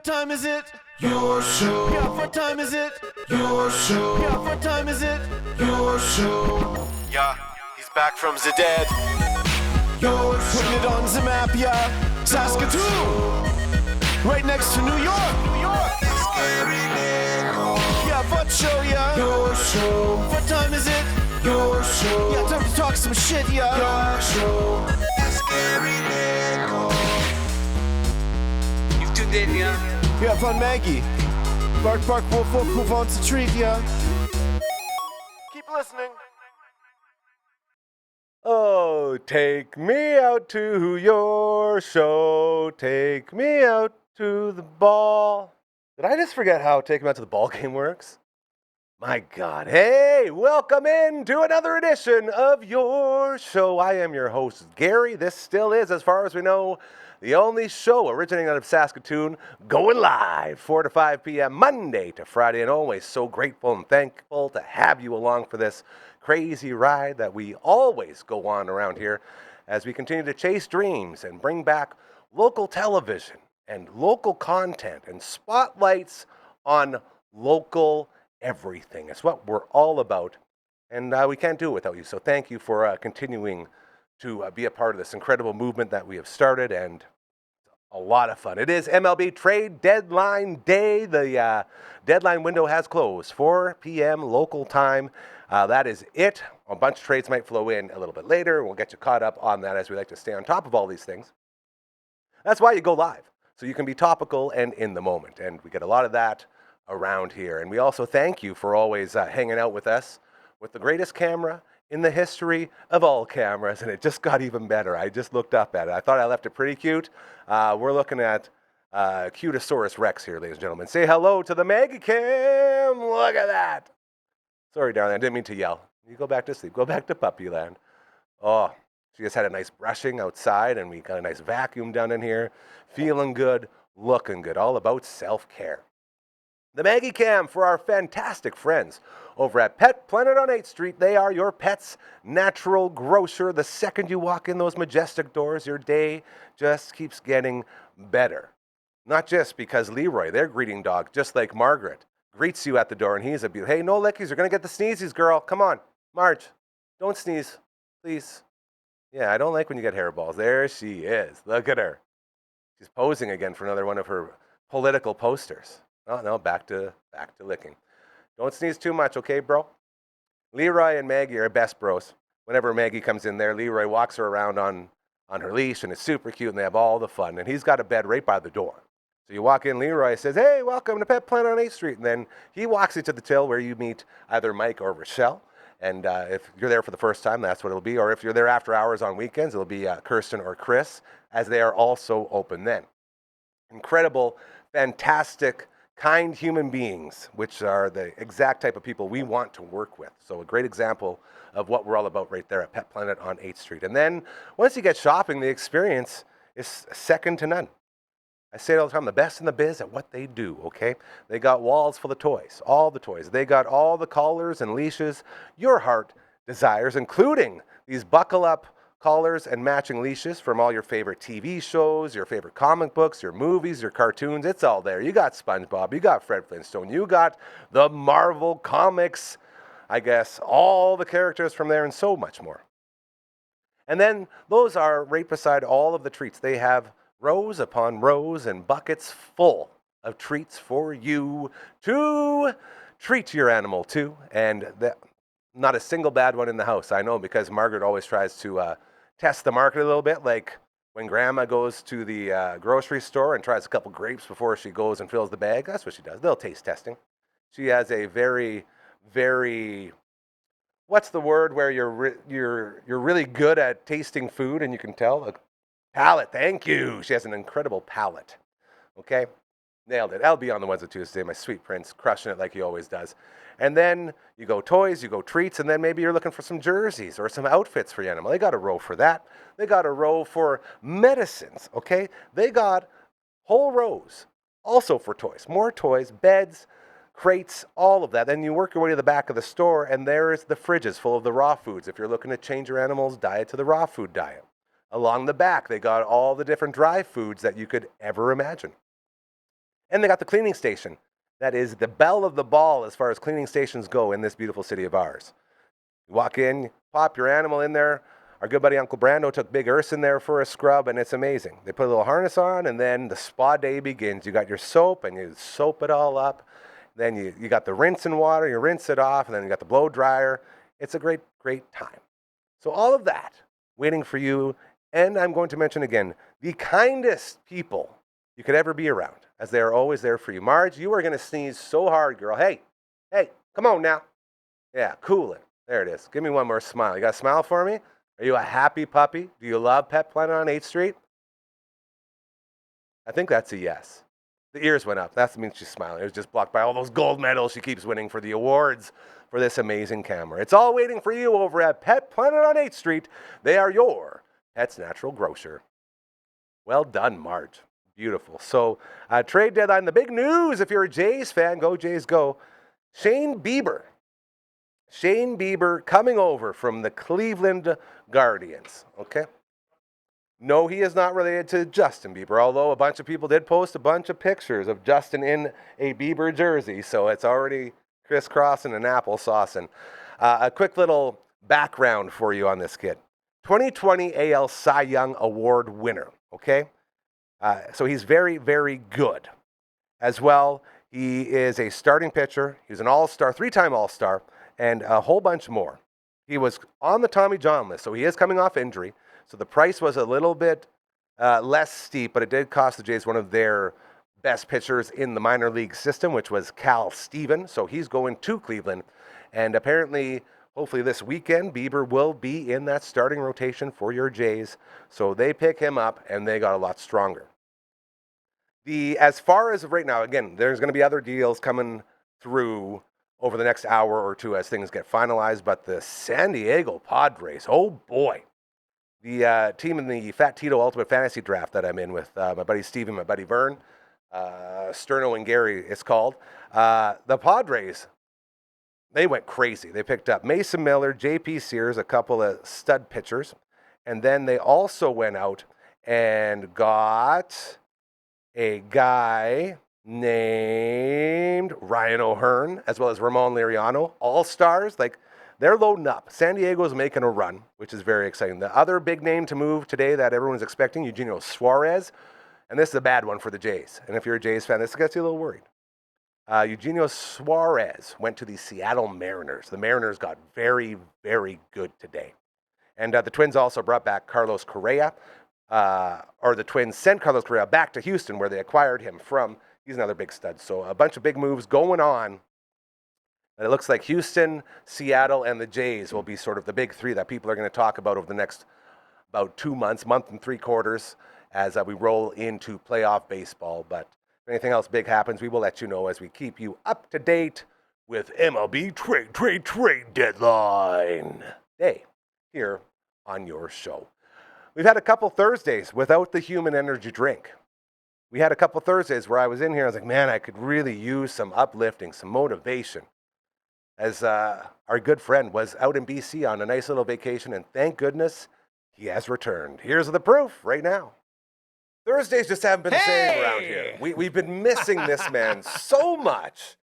time is it? Your show. Yeah, what time is it? Your show. Yeah, what time is it? Your show. Yeah, he's back from the dead. Your show. Putting it on the map, yeah. Saskatoon. Right next to New York. New York. Yeah, what show, yeah? Your show. What time is it? Your show. Yeah, time to talk some shit, yeah. Your show. You've tuned in, yeah? Yeah, fun Maggie. Bark, bark, wolf, wolf, who wants a treat, yeah? Keep listening. Oh, take me out to your show. Take me out to the ball. Did I just forget how Take Me Out to the Ball game works? My God. Hey, welcome in to another edition of your show. I am your host, Gary. This still is, as far as we know, the only show originating out of Saskatoon going live 4 to 5 p.m. Monday to Friday, and always so grateful and thankful to have you along for this crazy ride that we always go on around here as we continue to chase dreams and bring back local television and local content and spotlights on local everything. It's what we're all about, and we can't do it without you. So thank you for continuing to be a part of this incredible movement that we have started, and a lot of fun. It is MLB trade deadline day. The deadline window has closed, 4 p.m. local time. That is it. A bunch of trades might flow in a little bit later. We'll get you caught up on that, as we like to stay on top of all these things. That's why you go live, so you can be topical and in the moment, and we get a lot of that around here. And we also thank you for always hanging out with us with the greatest camera in the history of all cameras, and it just got even better. I just looked up at it. I thought I left it pretty cute. We're looking at Cutasaurus Rex here, ladies and gentlemen. Say hello to the Maggie Cam. Look at that. Sorry, darling, I didn't mean to yell. You go back to sleep. Go back to puppy land. Oh, she just had a nice brushing outside, and we got a nice vacuum done in here. Feeling good, looking good, all about self-care. The Maggie Cam for our fantastic friends over at Pet Planet on 8th Street. They are your pet's natural grocer. The second you walk in those majestic doors, your day just keeps getting better. Not just because Leroy, their greeting dog, just like Margaret, greets you at the door, and he's a beauty. Hey, no lickies. You're going to get the sneezies, girl. Come on. Marge, don't sneeze, please. Yeah, I don't like when you get hairballs. There she is. Look at her. She's posing again for another one of her political posters. Oh, no, back to licking. Don't sneeze too much, okay, bro? Leroy and Maggie are best bros. Whenever Maggie comes in there, Leroy walks her around on her leash, and it's super cute, and they have all the fun. And he's got a bed right by the door. So you walk in, Leroy says, hey, welcome to Pet Planet on 8th Street. And then he walks you to the till where you meet either Mike or Rochelle. And if you're there for the first time, that's what it'll be. Or if you're there after hours on weekends, it'll be Kirsten or Chris, as they are also open then. Incredible, fantastic, kind human beings, which are the exact type of people we want to work with. So a great example of what we're all about right there at Pet Planet on 8th Street. And then once you get shopping, the experience is second to none. I say it all the time, the best in the biz at what they do, okay? They got walls full of toys, all the toys. They got all the collars and leashes your heart desires, including these buckle-up collars and matching leashes from all your favorite TV shows, your favorite comic books, your movies, your cartoons. It's all there. You got SpongeBob, you got Fred Flintstone, you got the Marvel Comics, I guess, all the characters from there and so much more. And then those are right beside all of the treats. They have rows upon rows and buckets full of treats for you to treat your animal to. And not a single bad one in the house. I know, because Margaret always tries to test the market a little bit, like when Grandma goes to the grocery store and tries a couple grapes before she goes and fills the bag. That's what she does. They'll taste testing. She has a very, very, what's the word where you're really good at tasting food and you can tell? Palate. Thank you. She has an incredible palate. Okay? Nailed it. I'll be on the Wednesday, Tuesday. My sweet prince, crushing it like he always does. And then you go toys, you go treats, and then maybe you're looking for some jerseys or some outfits for your animal. They got a row for that. They got a row for medicines, okay? They got whole rows also for toys. More toys, beds, crates, all of that. Then you work your way to the back of the store, and there is the fridges full of the raw foods if you're looking to change your animal's diet to the raw food diet. Along the back, they got all the different dry foods that you could ever imagine. And they got the cleaning station. That is the belle of the ball as far as cleaning stations go in this beautiful city of ours. You walk in, pop your animal in there. Our good buddy Uncle Brando took Big Urs in there for a scrub, and it's amazing. They put a little harness on, and then the spa day begins. You got your soap, and you soap it all up. Then you got the rinsing water, you rinse it off, and then you got the blow dryer. It's a great, great time. So all of that waiting for you, and I'm going to mention again, the kindest people you could ever be around, as they are always there for you. Marge, you are going to sneeze so hard, girl. Hey, come on now. Yeah, cool it. There it is. Give me one more smile. You got a smile for me? Are you a happy puppy? Do you love Pet Planet on 8th Street? I think that's a yes. The ears went up. That means she's smiling. It was just blocked by all those gold medals she keeps winning for the awards for this amazing camera. It's all waiting for you over at Pet Planet on 8th Street. They are your pet's natural grocer. Well done, Marge. Beautiful. So, trade deadline, the big news, if you're a Jays fan, go Jays go. Shane Bieber coming over from the Cleveland Guardians, okay? No, he is not related to Justin Bieber, although a bunch of people did post a bunch of pictures of Justin in a Bieber jersey, so it's already crisscrossing and applesaucing. A quick little background for you on this kid. 2020 AL Cy Young Award winner, okay? So he's very, very good. As well, he is a starting pitcher. He's an all-star, 3-time all-star, and a whole bunch more. He was on the Tommy John list, so he is coming off injury. So the price was a little bit less steep, but it did cost the Jays one of their best pitchers in the minor league system, which was Cal Steven. So he's going to Cleveland. And apparently, hopefully this weekend, Bieber will be in that starting rotation for your Jays. So they pick him up, and they got a lot stronger. As far as of right now, again, there's going to be other deals coming through over the next hour or two as things get finalized. But the San Diego Padres, oh boy. The team in the Fat Tito Ultimate Fantasy Draft that I'm in with my buddy Steven, my buddy Vern, Sterno and Gary, it's called. The Padres, they went crazy. They picked up Mason Miller, J.P. Sears, a couple of stud pitchers. And then they also went out and got a guy named Ryan O'Hearn, as well as Ramon Liriano, all-stars. Like, they're loading up. San Diego's making a run, which is very exciting. The other big name to move today that everyone's expecting, Eugenio Suarez, and this is a bad one for the Jays. And if you're a Jays fan, this gets you a little worried. Eugenio Suarez went to the Seattle Mariners. The Mariners got very, very good today. And the Twins also brought back Carlos Correa, or the Twins sent Carlos Correa back to Houston, where they acquired him from. He's another big stud. So a bunch of big moves going on. And it looks like Houston, Seattle, and the Jays will be sort of the big three that people are going to talk about over the next about 2 months, month and 3 quarters, as we roll into playoff baseball. But if anything else big happens, we will let you know as we keep you up to date with MLB Trade Deadline Day here on your show. We've had a couple Thursdays without the human energy drink. We had a couple Thursdays where I was in here, I was like, man, I could really use some uplifting, some motivation. As our good friend was out in BC on a nice little vacation, and thank goodness he has returned. Here's the proof right now. Thursdays just haven't been the same around here. We've been missing this man so much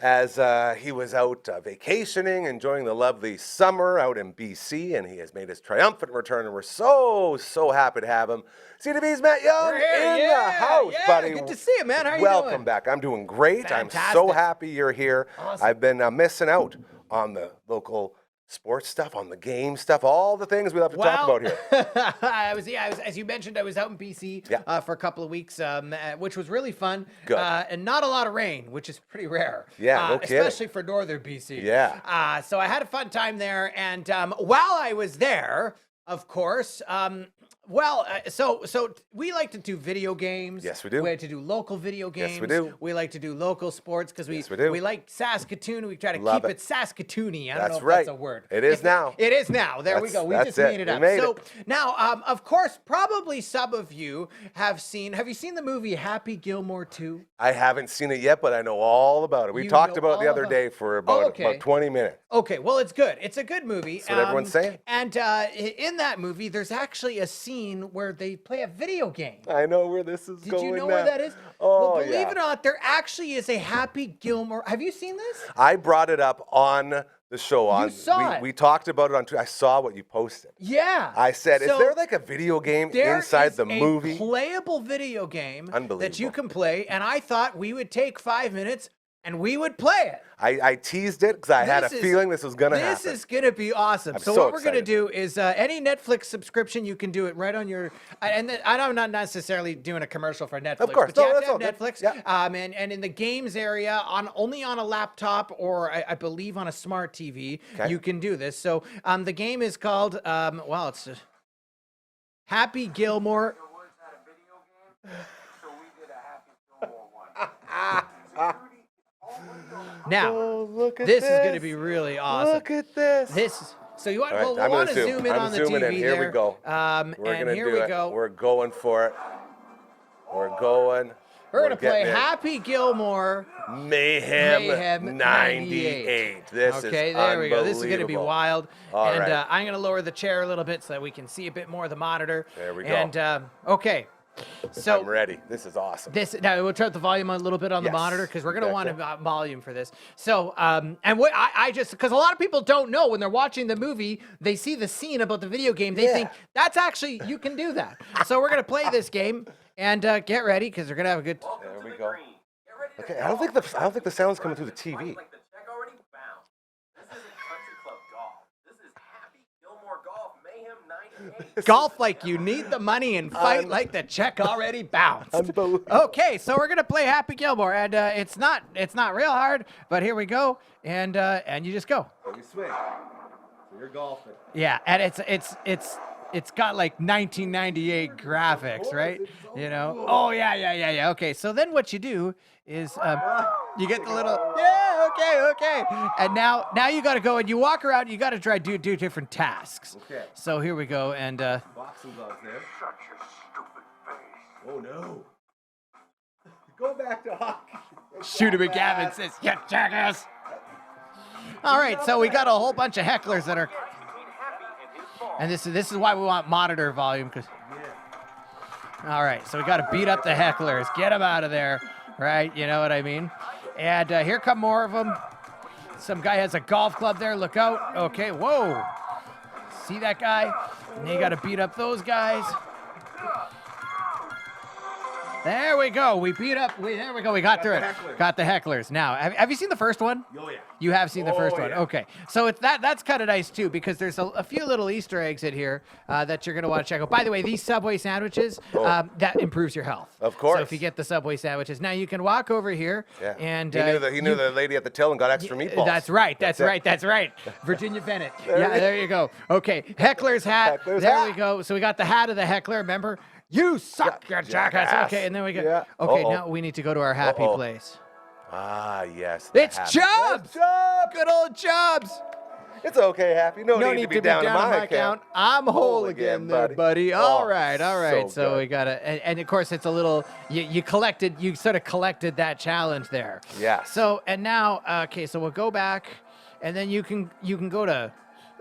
as he was out vacationing, enjoying the lovely summer out in BC, and he has made his triumphant return, and we're so, so happy to have him. C2B's Matt Young in the house, buddy. Good to see you, man. How are you doing? Welcome back. I'm doing great. Fantastic. I'm so happy you're here. Awesome. I've been missing out on the local sports stuff, on the game stuff, all the things we love to talk about here. I was, as you mentioned, I was out in BC for a couple of weeks, which was really fun. Good. And not a lot of rain, which is pretty rare. Yeah, no kidding. Especially for northern BC. Yeah. So I had a fun time there. And while I was there, of course, so we like to do video games. Yes, we do. We like to do local video games. Yes, we do. We like to do local sports because we like Saskatoon. We try to Love keep it. it Saskatoony. I don't That's know if right. that's a word. It is now. It is now. There we go. We just made it up. So now, of course, probably some of you have seen you seen the movie Happy Gilmore 2? I haven't seen it yet, but I know all about it. We talked about it the other day for about 20 minutes. Okay, well, it's good. It's a good movie. That's what everyone's saying. And in that movie, there's actually a scene scene where they play a video game. I know where this is going. Did you know now. where that is? Oh, well, believe it or not, there actually is a Happy Gilmore. Have you seen this? I brought it up on the show. You saw it. We talked about it on Twitter. I saw what you posted. Yeah. I said, So is there like a video game inside the movie? There is a playable video game Unbelievable. that you can play, and I thought we would take 5 minutes and we would play it. I teased it because I had a feeling this was going to happen. This is going to be awesome. I'm so so what we're going to excited. do is any Netflix subscription, you can do it right on your, I'm not necessarily doing a commercial for Netflix. Of course. But you No, have to that's have all Netflix. good. Yeah. And in the games area, only on a laptop or I believe on a smart TV, you can do this. So the game is called, it's Happy Gilmore. Now, this is going to be really awesome. Look at this. So you want? All right, Well, we want to zoom in on the TV there. Here we go. And here we go. We're going for it. We're going. We're going to play getting in. Happy Gilmore Mayhem 98. This is okay, there we go. This is going to be unbelievable. wild. All and right. I'm going to lower the chair a little bit so that we can see a bit more of the monitor. There we go. And okay. So I'm ready. This is awesome. Now we'll turn the volume on a little bit on the Yes, monitor because we're going to want exactly. volume for this. So, and what I just, because a lot of people don't know when they're watching the movie, they see the scene about the video game, they think that's actually, you can do that. So we're going to play this game and get ready because we're going to have a good. There we go. Okay, I don't think the sound's coming through the TV. Golf like you need the money and fight like the check already bounced. Unbelievable. Okay, so we're gonna play Happy Gilmore, and it's not real hard, but here we go, and you just go. So you swing. So you're golfing. Yeah, and it's got like 1998 graphics, right? You know. Cool. Oh yeah. Okay, so then what you do is you get the little okay, and now you got to go and you walk around. You got to try do different tasks. Okay. So here we go, and Boxing gloves there. Shut your stupid face. Oh no. Go back to hockey. Shooter McGavin says, "You jackass." All right, so we got a whole bunch of hecklers that are, and this is why we want monitor volume, because. All right, so we got to beat up the hecklers, get them out of there, right? You know what I mean? And here come more of them. Some guy has a golf club there. Look out. Okay, whoa. See that guy? And you got to beat up those guys. There we go. We beat up. There we go. We got through it. Got the hecklers. Now, have you seen the first one? Oh yeah. You have seen the first one. Yeah. Okay. So it's that's kind of nice too, because there's a few little Easter eggs in here that you're going to want to check out. By the way, these Subway sandwiches, that improves your health. Of course. So if you get the Subway sandwiches. Now you can walk over here and he knew the lady at the till and got extra meatballs. That's right. That's right. Virginia Bennett. There you go. Okay. Heckler's hat. We go. So we got the hat of the heckler, remember? You suck, you jackass. Okay, and then we go. Yeah. Okay, now we need to go to our happy place. Ah, yes. It's Chubbs! Chubbs! Good old Chubbs! It's okay, Happy. No need to be down on my account. I'm whole again there, buddy. All right. So we got to, and of course, it's a little, you sort of collected that challenge there. Yes. So, and now, okay, so we'll go back, and then you can go to,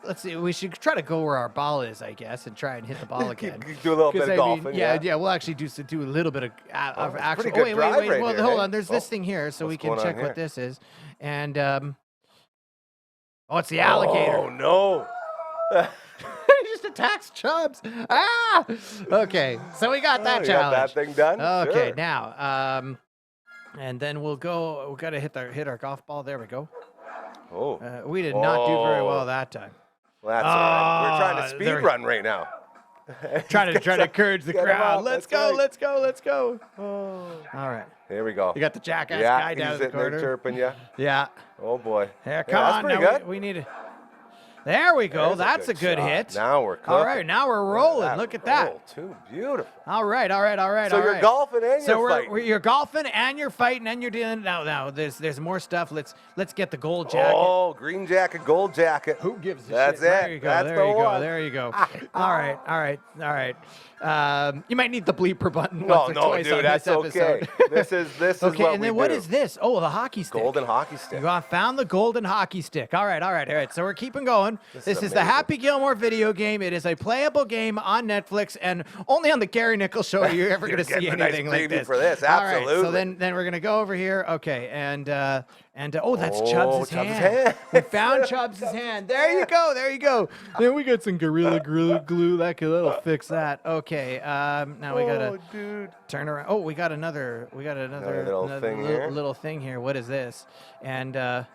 let's see, we should try to go where our ball is, I guess, and try and hit the ball again. Do a little bit of golfing. Yeah, we'll actually do a little bit of actual. Pretty good drive Wait. right Well, here, hold hey? on. There's this thing here, so we can going on check here? what this is. And it's the alligator. Oh no. He just attacks Chubbs. Ah! Okay, so we got that You challenge. got that thing done? Okay, Sure. now, and then we'll go. We got to hit our golf ball. There we go. Oh. We did not do very well that time. Well, that's all right. We're trying to speed run right now. Trying to encourage the Get 'em crowd. up, Let's that's go. right. All right. Here we go. You got the jackass guy down he's in the sitting there corner. chirping you. Yeah. Oh boy. Here, come that's on. pretty Now good. we need it. There we go. There's That's a good shot. hit. Now we're cooking. All right, now we're rolling. Look at that. roll, too beautiful. All right. So you're golfing and you're fighting. You're golfing and you're fighting and you're dealing. Now there's more stuff. Let's get the gold jacket. Oh, green jacket, gold jacket. Who gives a That's shit? it. There you go. That's there the you one. go. There you go. All right. You might need the bleeper button No, once or twice dude, on that's this episode. okay. This is Okay, what and we then do. what is this? Oh, the hockey stick. Golden hockey stick. You found the golden hockey stick. All right. So we're keeping going. This is the amazing. Happy Gilmore video game. It is a playable game on Netflix, and only on the Gary Nichols show are you ever going to see getting a nice anything like preview this. for this, All right, so absolutely. then we're going to go over here. Okay, and oh, that's Chubbs' Chubbs' hand. hand. We found Chubbs' hand. There you go. Then we got some Gorilla glue. That'll fix that. Okay, now we gotta dude. turn around. Oh, we got another little thing here. What is this? And oh,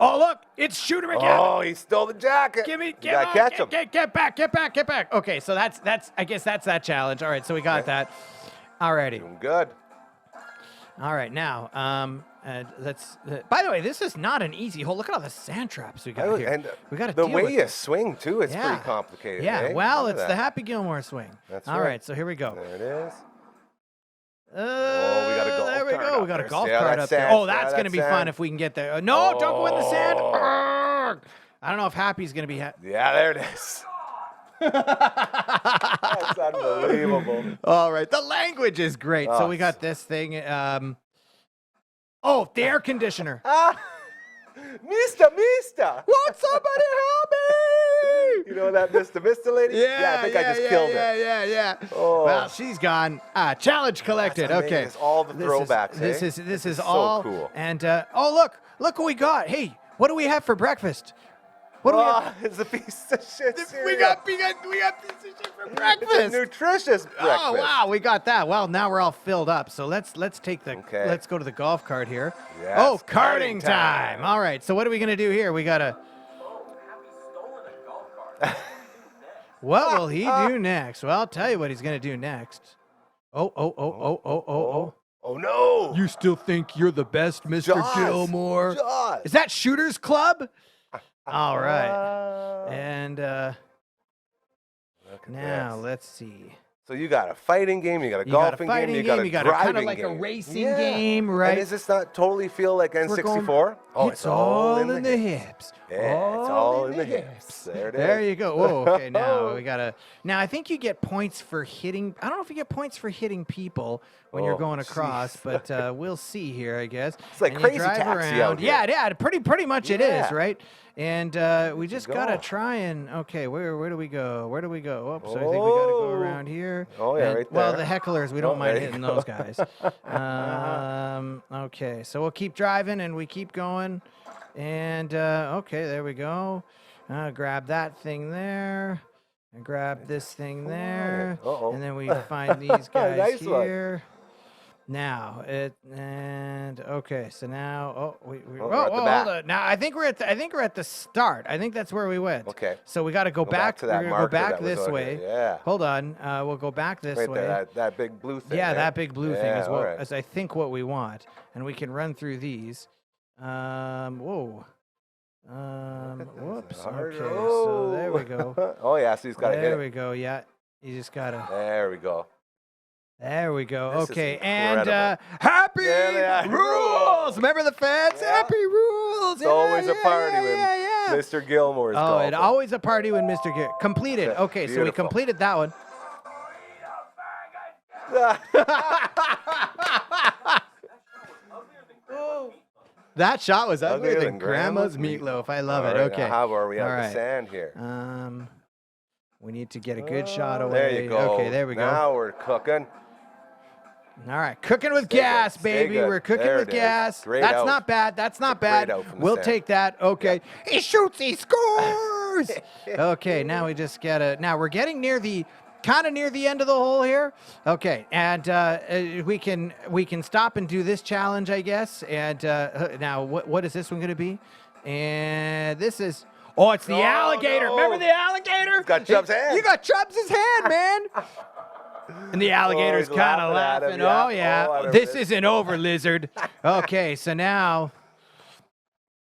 look, it's Shooter again. Oh, he stole the jacket. You gotta catch him. Get back. Okay, so that's I guess that's that challenge. All right, so we got that. Alrighty. Doing good. All right, now let's. By the way, this is not an easy hole. Look at all the sand traps we got here. And we got to the deal way with you this. swing too, it's Yeah. pretty complicated. Yeah, eh? well, Look it's at the that. Happy Gilmore swing. That's All right. right, so here we go. There it is. We got a golf There we cart go. up We got a there. golf See how cart that up there. sand- Oh, that's how going to that be fun sand- if we can get there. No, don't go in the sand. Oh. Arrgh. I don't know if Happy's going to be happy. Yeah, there it is. That's unbelievable. All right. The language is great. So Oh, we got this thing. The air conditioner. Mister. Won't somebody help me? You know that Mister lady? I think I just killed her. Yeah. Oh. Well, she's gone. Challenge collected. That's okay. amazing. It's all the throwbacks, This eh? is so all cool. And look what we got. Hey, what do we have for breakfast? What do we have? It's a piece of shit cereal. We got piece of shit for It's a breakfast. nutritious breakfast. Oh wow, we got that. Well, now we're all filled up. So let's take the Okay. let's go to the golf cart here. Yes, Oh, karting karting time. time. All right. So what are we gonna do here? We gotta. What will he do next? Well, I'll tell you what he's gonna do next. Oh. Oh no! You still think you're the best, Mr. Jaws. Gilmore? Jaws. Is that Shooter's Club? All right. And Look at now this. let's see. So you got a fighting game, you got a You got a golfing fighting game, game, you you got got a a kinda driving like a game. racing game, right? And does this not totally feel like N64? We're Oh, it's all in the hips. Yeah, it's all in the hips. There it is. There you go. Whoa, okay, now we gotta. Now I think you get points for hitting. I don't know if you get points for hitting people when you're Oh, going across, but we'll see here, I guess. It's like And you Crazy drive Taxi out here. Yeah, pretty much it is, Yeah. right? And we just go. gotta try and okay, where do we go? Where do we go? Oops, I think we gotta go Oh. around here. Oh, yeah, And- right Well, there. the hecklers, we Oh, don't mind there you hitting go. those guys. Okay, so we'll keep driving and we keep going. And okay, there we go. Grab that thing there. And grab this thing there. Uh-oh. And then we find these guys Nice one. here. Now okay, so now we're at the hold back. on. Now I think we're at the start. I think that's where we went. Okay. So we got to go back to that we're gonna go marker back that was this on way. here, yeah. Hold on. We'll go back this Right way. there, that big blue thing. Yeah, there. that big blue thing Yeah, is all what right. is I think what we want, and we can run through these. Whoa. Whoops. Hard- Okay, so there we go. Oh yeah, so he's got to hit There it. we go. Yeah, you just gotta. There we go. There we go. This is Okay, and incredible. happy There they are. rules. Remember the fans? Yeah. Happy rules. It's always a party when yeah. Mr. Gilmore's Oh, golfing. it always a party when Mr. Gear completed. Yeah, Okay, so we beautiful. completed that one. That shot was uglier than Grandma's meatloaf. I love All it. right, Okay. now how are we All on right. the sand here? We need to get a good shot away. There you go. Okay, there we go. Now we're cooking. All right, cooking with Stay gas, good, stay baby. good. We're cooking There with it is. gas. Great That's out. not bad. That's not Great bad. out from the We'll sand. take that. Okay. He shoots, he scores. Okay, now we just gotta. Now we're getting near the end of the hole here. Okay, and we can stop and do this challenge, I guess. And now what is this one gonna be? And this is. Oh, it's the Oh, alligator. no. Remember the alligator? Got Chubb's hand. You got Chubb's hand, man. And the alligator's he's kind of laughing at him, laughing. yeah. Oh, Oh, yeah. I This remember. isn't over, lizard. Okay, so now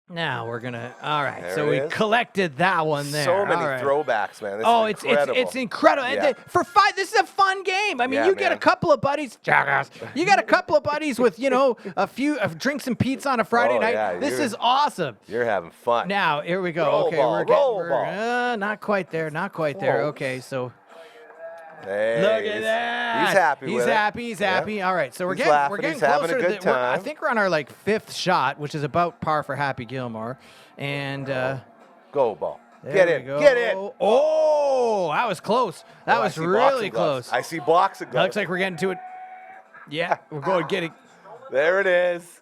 we're going to. All right. There So it we is. collected that one there. So many All right. throwbacks, man. This Oh, is it's incredible. it's incredible. And Yeah. for five, this is a fun game. I mean, Yeah, you get a man. couple of buddies, jackass. You got a couple of buddies with a few drinks and pizza on a Friday Oh, night. yeah, This you're- is awesome. You're having fun. Now here we go. Roll Okay, ball, we're roll getting ball. not quite there. Not quite there. Whoa. Okay, so Hey, Look at that. He's happy He's with it. happy. He's happy. All right, so we're He's getting laughing, he's having closer a to good the, I time. think we're on our like 5th shot, which is about par for Happy Gilmore. And Go, ball. there Get we in. go. Get in. Oh, that was close. That Oh, I was see really boxing gloves. close. I see boxing That gloves. looks like we're getting to it. Yeah, we're going getting There it is.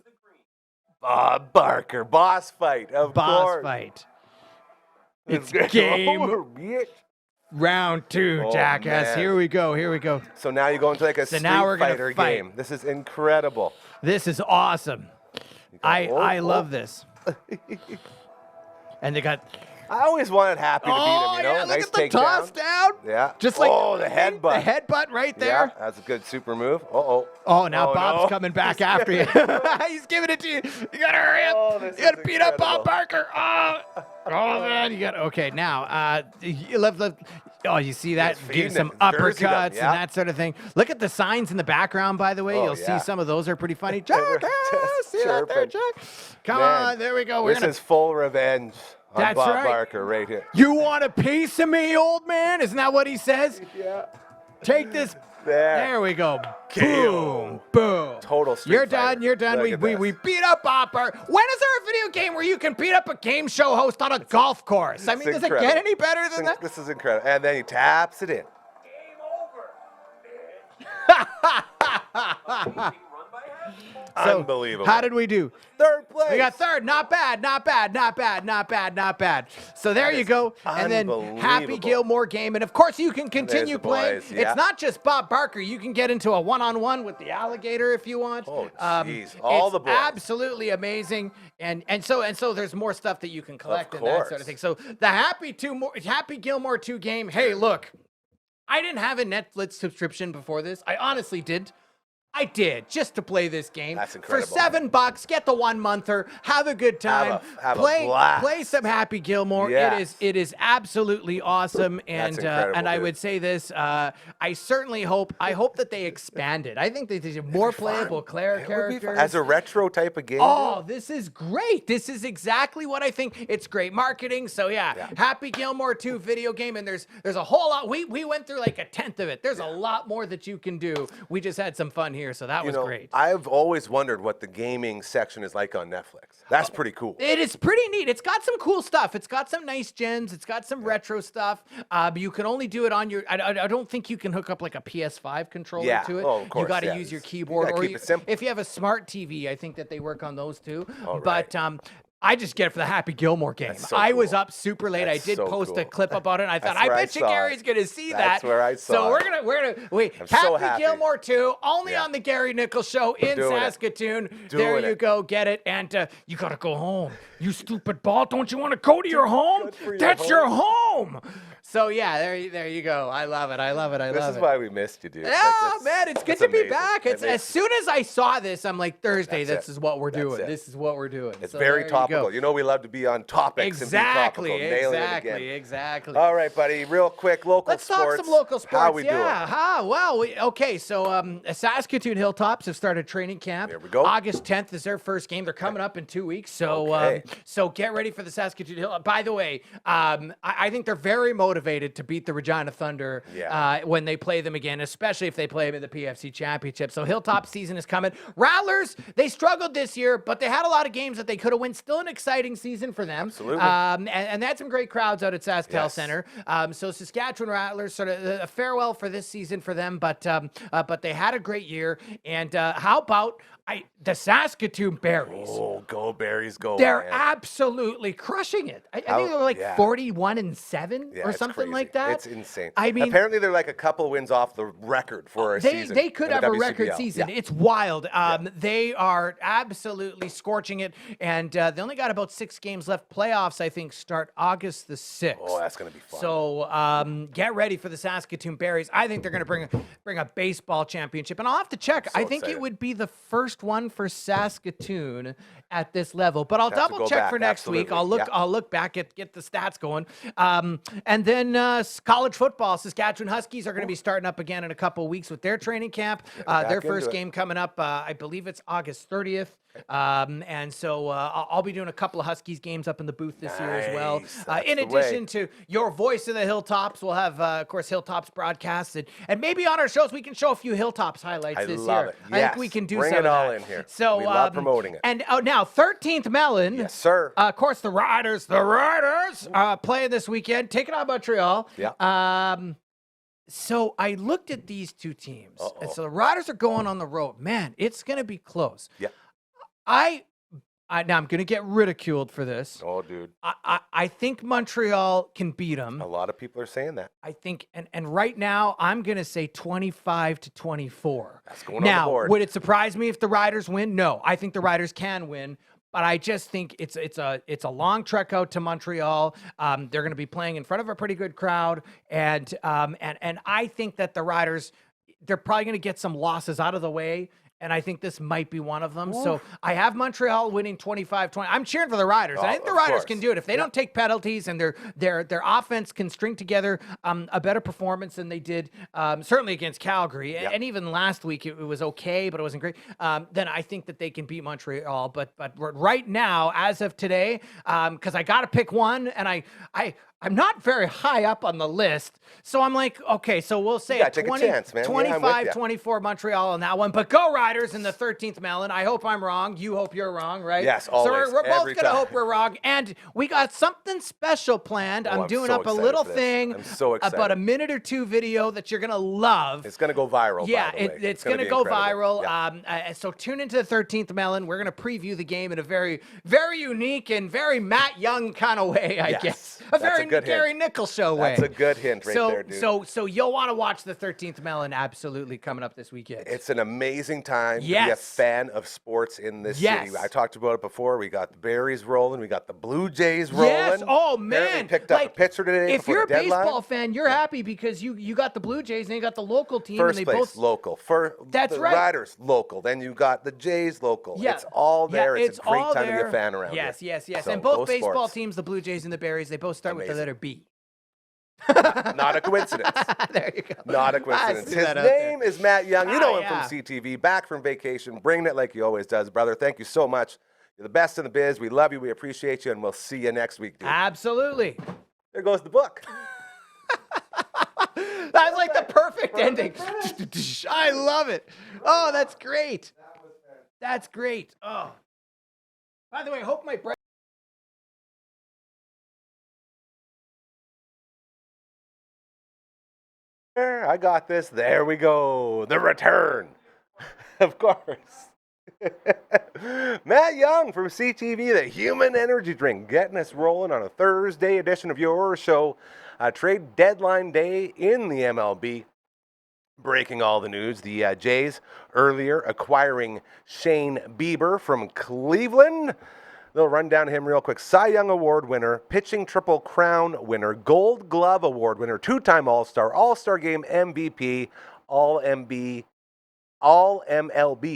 Bob Barker, boss fight, of boss course. fight. It's It's game over, bitch. round 2, Oh, jackass. man. Here we go. Here we go. So now you go into like a So Street now we're gonna Fighter fight. game. This is incredible. This is awesome. I oh. love this. And they got I always wanted Happy to beat him, you know? yeah, Nice look at the toss down. Yeah. Just like the headbutt. The headbutt right Yeah, there. that's a good super move. Uh-oh. Oh, now Oh, Bob's no. coming back after you. He's giving it to you. You gotta hurry up. Oh, this You gotta is beat up Bob incredible. Barker. Oh man, you got okay now. You love. Oh, you see that? He's Give feeding some it. He's bursing uppercuts them, yeah. and that sort of thing. Look at the signs in the background, by the way. Oh, You'll yeah. see some of those are pretty funny. They're Jack, just see that there, chirping. Jack? Come Man, on, there we go. We're This gonna. is full revenge on That's Bob right. Barker right here. You want a piece of me, old man? Isn't that what he says? Yeah. Take this. There we go. Boom, KO. boom. Total Street You're Fighter. done. You're done. Look We, at we, this. we beat up Bob Barker. When is there a video game where you can beat up a game show host on a golf course? I mean, It's does it get incredible. any better than that? This is incredible. And then he taps it in. So, Unbelievable. How did we do? Third place. We got third. Not bad. Not bad. Not bad. Not bad. Not bad. So there That you is go. And then Happy unbelievable. Gilmore game. And of course, you can continue the playing. boys, yeah. It's not just Bob Barker. You can get into a one-on-one with the alligator if you want. Oh, jeez. All it's the boys. absolutely amazing. And so there's more stuff that you can collect and that sort course. of thing. So the Happy Gilmore 2 game. Hey, look. I didn't have a Netflix subscription before this. I honestly did. I did, just to play this game. That's incredible. For $7, get the 1-monther, have a good time, Have a play blast. some Happy Gilmore. Yes. It is absolutely awesome, and incredible, I dude. would say this. I certainly hope that they expand it. I think that there's more playable It would be fun. characters. As a retro type of game. Oh, this is great. This is exactly what I think. It's great marketing. So yeah. Happy Gilmore 2 video game, and there's a whole lot. We went through like a 10th of it. There's a lot more that you can do. We just had some fun here, so that was great. I've always wondered what the gaming section is like on Netflix. That's pretty cool. It is pretty neat. It's got some cool stuff. It's got some nice gems. It's got some retro stuff. But you can only do it on your. I don't think you can hook up like a PS5 controller Yeah. to it. Oh, of course, You got to yeah. use your You keyboard, gotta or keep it simple. if you have a smart TV, I think that they work on those too. All But I just get it for the Happy Gilmore game. That's so I was cool. up super late. That's I did so post a cool. clip about it. And I thought, That's I where I bet you saw it. Gary's gonna see That's that. where I So saw we're it. gonna wait. I'm Happy so happy. Gilmore 2, only Yeah. on the Gary Nichols Show in doing it. Saskatoon. There Doing you it. go. Get it. And you gotta go home. You stupid ball. Don't you want to go to your home? good for your That's home. your home. So yeah, there you go. I love it. I love it. I This love is it. why we missed you, dude. Yeah, man, it's good to be back. It's As soon as I saw this, I'm like, Thursday, That's this it. is what we're That's doing. it. This is what we're doing. It's So very there you go. topical. You know we love to be on topics and be topical. Nailing it again. Exactly. All right, buddy. Real quick, local Let's sports. talk some local sports. How we yeah. doing? Well, okay. So Saskatoon Hilltops have started training camp. Here we go. August 10th is their first game. They're coming up in 2 weeks. So Okay. so get ready for the Saskatoon Hill. By the way, I think they're very motivated to beat the Regina Thunder when they play them again, especially if they play them in the PFC Championship. So Hilltop season is coming. Rattlers, they struggled this year, but they had a lot of games that they could have won. Still an exciting season for them. Absolutely. And they had some great crowds out at SaskTel Yes. Center. So Saskatchewan Rattlers, sort of a farewell for this season for them, but they had a great year. And how about the Saskatoon Berries? Oh, go Berries, go! They're man. absolutely crushing it. I How- think they were like yeah. 41-7 Yeah, or it's something crazy. like that. It's insane. I mean, apparently they're like a couple wins off the record for a season. they could in have the a record WCBL. season. Yeah. It's wild. They are absolutely scorching it, and they only got about 6 games left. Playoffs, I think, start August the 6th. Oh, that's gonna be fun. So get ready for the Saskatoon Berries. I think they're going to bring a baseball championship, and I'll have to check. I think excited. it would be the first one for Saskatoon at this level. But I'll Have to double go check back, for next week. absolutely. I'll look back at get the stats going. And then college football. Saskatchewan Huskies are going to be starting up again in a couple of weeks with their training camp. Their first game coming up, I believe it's August 30th. And so I'll be doing a couple of Huskies games up in the booth this year as well. In addition to your voice of the Hilltops, we'll have, of course, Hilltops broadcasts. And maybe on our shows, we can show a few Hilltops highlights this year. It. I think we can do Bring some it of all that. in here. So, we love promoting it. And now, 13th Melon. Yes, sir. Of course, the Riders playing this weekend, taking on Montreal. Yeah. So I looked at these two teams. And so the Riders are going on the road. Man, it's going to be close. Yeah. Now I'm going to get ridiculed for this. Oh, dude. I think Montreal can beat them. A lot of people are saying that. I think, and right now I'm going to say 25-24. That's going on the board. Would it surprise me if the Riders win? No, I think the Riders can win. But I just think it's a long trek out to Montreal. They're going to be playing in front of a pretty good crowd, and I think that the Riders, they're probably going to get some losses out of the way. And I think this might be one of them. Oof. So I have Montreal winning 25-20. I'm cheering for the Riders. I think the Riders can do it. If they don't take penalties and their offense can string together a better performance than they did certainly against Calgary. And even last week it was okay, but it wasn't great. Then I think that they can beat Montreal. But right now, as of today, because I got to pick one, and I'm not very high up on the list. So I'm like, okay, so we'll say 25-24 Montreal on that one. But go Riders in the 13th Melon. I hope I'm wrong. You hope you're wrong, right? Yes, always. So we're both going to hope we're wrong. And we got something special planned. I'm doing so up a little thing. I'm so excited. About a minute or two video that you're going to love. It's going to go viral, yeah, by the way. It's going to go viral. Yeah. So tune into the 13th Melon. We're going to preview the game in a very, very unique and very Matt Young kind of way, I guess. A very Gary Nichols show way. That's a good hint right there, dude. So you'll want to watch the 13th Melon absolutely coming up this weekend. It's an amazing time to be a fan of sports in this city. I talked about it before. We got the Berries rolling. We got the Blue Jays rolling. Yes. Oh, man. Apparently picked up a pitcher today. If you're a deadline. baseball fan, you're happy because you got the Blue Jays and you got the local team. First and they place, both local. That's the right. Riders, local. Then you got the Jays, local. Yeah. It's all there. Yeah, it's a great time to be a fan around here. Yes. So and both baseball teams, the Blue Jays and the Berries, they both start with the letter B. Not a coincidence. There you go. Not a coincidence. His name is Matt Young. You know him from CTV, back from vacation, bringing it like he always does, brother. Thank you so much. You're the best in the biz. We love you. We appreciate you, and we'll see you next week, dude. Absolutely. There goes the book. That's like the perfect ending. I love it. Oh, that's great. That's great. Oh. By the way, I hope my breath. I got this. There we go. The return. Of course. Matt Young from CTV, the Human Energy Drink, getting us rolling on a Thursday edition of your show. Trade deadline day in the MLB. Breaking all the news. The Jays earlier acquiring Shane Bieber from Cleveland. They'll run down him real quick. Cy Young Award winner, pitching Triple Crown winner, Gold Glove Award winner, two-time All-Star, All-Star Game MVP, All-MLB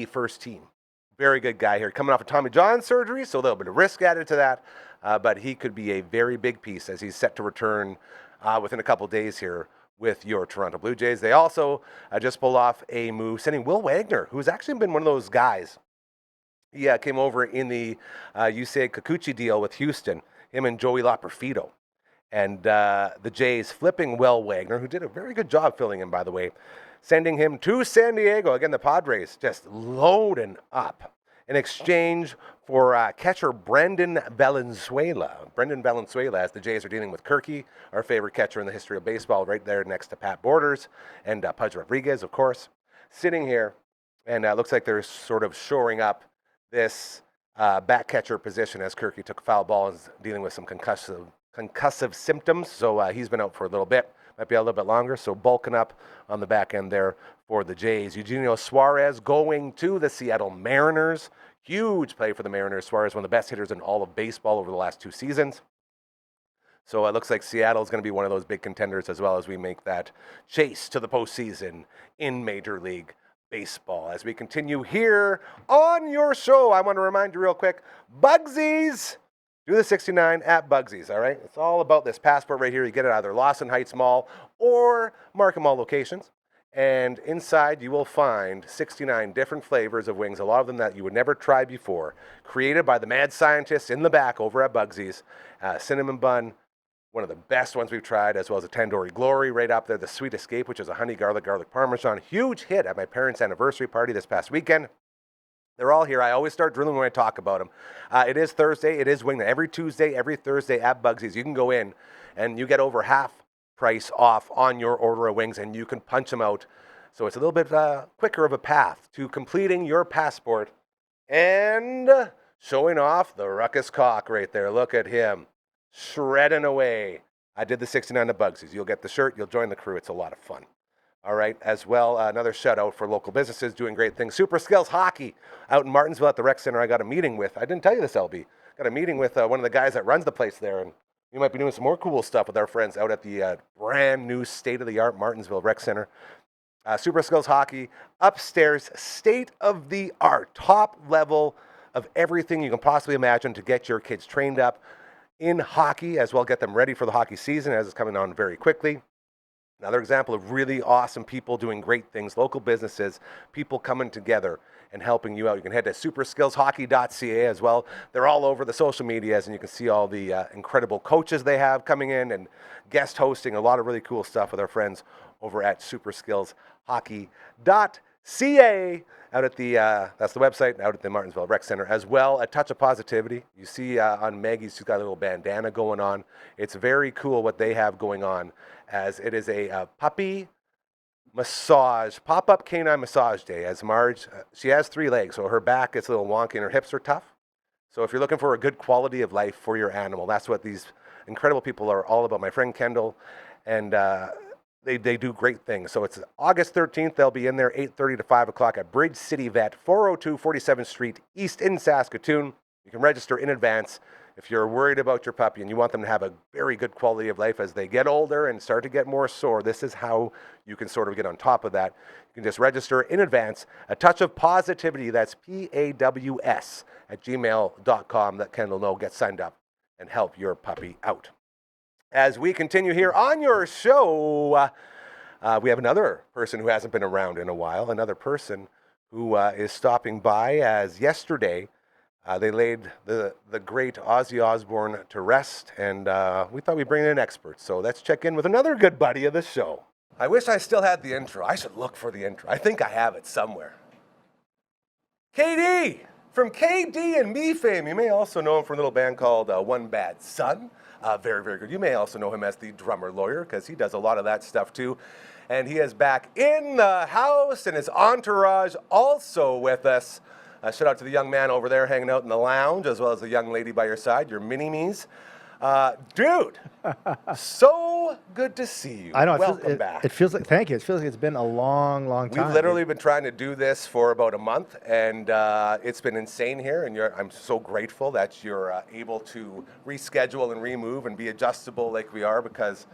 first team. Very good guy here. Coming off of Tommy John surgery, so a little bit of risk added to that. But he could be a very big piece as he's set to return within a couple days here with your Toronto Blue Jays. They also just pulled off a move, sending Will Wagner, who's actually been one of those guys. He came over in the Yusei Kikuchi deal with Houston, him and Joey Loperfido. And the Jays flipping Will Wagner, who did a very good job filling him, by the way, sending him to San Diego. Again, the Padres just loading up in exchange for catcher Brendan Valenzuela. Brendan Valenzuela, as the Jays are dealing with Kirky, our favorite catcher in the history of baseball, right there next to Pat Borders, and Pudge Rodriguez, of course, sitting here. And it looks like they're sort of shoring up this back catcher position as Kirky took a foul ball and is dealing with some concussive symptoms. So he's been out for a little bit. Might be a little bit longer, so bulking up on the back end there for the Jays. Eugenio Suarez going to the Seattle Mariners. Huge play for the Mariners. Suarez, one of the best hitters in all of baseball over the last 2 seasons. So it looks like Seattle is going to be one of those big contenders as well as we make that chase to the postseason in Major League Baseball. As we continue here on your show, I want to remind you real quick, Bugsies do the 69 at Bugsy's, all right? It's all about this passport right here. You get it either Lawson Heights Mall or Markham Mall locations. And inside you will find 69 different flavors of wings, a lot of them that you would never try before, created by the mad scientists in the back over at Bugsy's. Cinnamon bun, one of the best ones we've tried, as well as a Tandoori Glory right up there. The Sweet Escape, which is a honey garlic parmesan. Huge hit at my parents' anniversary party this past weekend. They're all here. I always start drilling when I talk about them. It is Thursday. It is wing night. Every Tuesday, every Thursday at Bugsy's. You can go in and you get over half price off on your order of wings, and you can punch them out. So it's a little bit quicker of a path to completing your passport and showing off the ruckus cock right there. Look at him shredding away. I did the 69 at Bugsy's. You'll get the shirt. You'll join the crew. It's a lot of fun. All right, as well, another shout out for local businesses doing great things. Super Skills Hockey out in Martinsville at the Rec Center. I got a meeting with, I didn't tell you this, LB. Got a meeting with one of the guys that runs the place there, and we might be doing some more cool stuff with our friends out at the brand new state-of-the-art Martinsville Rec Center. Super Skills Hockey, upstairs, state-of-the-art, top level of everything you can possibly imagine to get your kids trained up in hockey, as well get them ready for the hockey season as it's coming on very quickly. Another example of really awesome people doing great things, local businesses, people coming together and helping you out. You can head to superskillshockey.ca as well. They're all over the social medias, and you can see all the incredible coaches they have coming in and guest hosting, a lot of really cool stuff with our friends over at superskillshockey.ca out at the, that's the website, out at the Martinsville Rec Center as well. A touch of positivity. You see on Maggie's, she's got a little bandana going on. It's very cool what they have going on, as it is a puppy massage, pop-up canine massage day. As Marge, she has 3 legs, so her back gets a little wonky and her hips are tough. So if you're looking for a good quality of life for your animal, that's what these incredible people are all about. My friend Kendall, and they do great things. So it's August 13th. They'll be in there 8:30 to 5 o'clock at Bridge City Vet, 402 47th Street East in Saskatoon. You can register in advance if you're worried about your puppy and you want them to have a very good quality of life as they get older and start to get more sore. This is how you can sort of get on top of that. You can just register in advance. A touch of positivity, that's PAWS at gmail.com. That Kendall know, get signed up and help your puppy out. As we continue here on your show, we have another person who hasn't been around in a while, another person who is stopping by, as yesterday they laid the great Ozzy Osbourne to rest, and we thought we'd bring in an expert. So let's check in with another good buddy of the show. I wish I still had the intro. I should look for the intro. I think I have it somewhere. KD from KD and Me fame. You may also know him from a little band called One Bad Son. Very, very good. You may also know him as the drummer lawyer, because he does a lot of that stuff too. And he is back in the house, and his entourage also with us. Shout out to the young man over there hanging out in the lounge, as well as the young lady by your side, your mini-me's. Dude, so good to see you. I know. Welcome back. It feels like, thank you. It feels like it's been a long, long time. We've literally been trying to do this for about a month, and it's been insane here. And I'm so grateful that you're able to reschedule and remove and be adjustable like we are, because,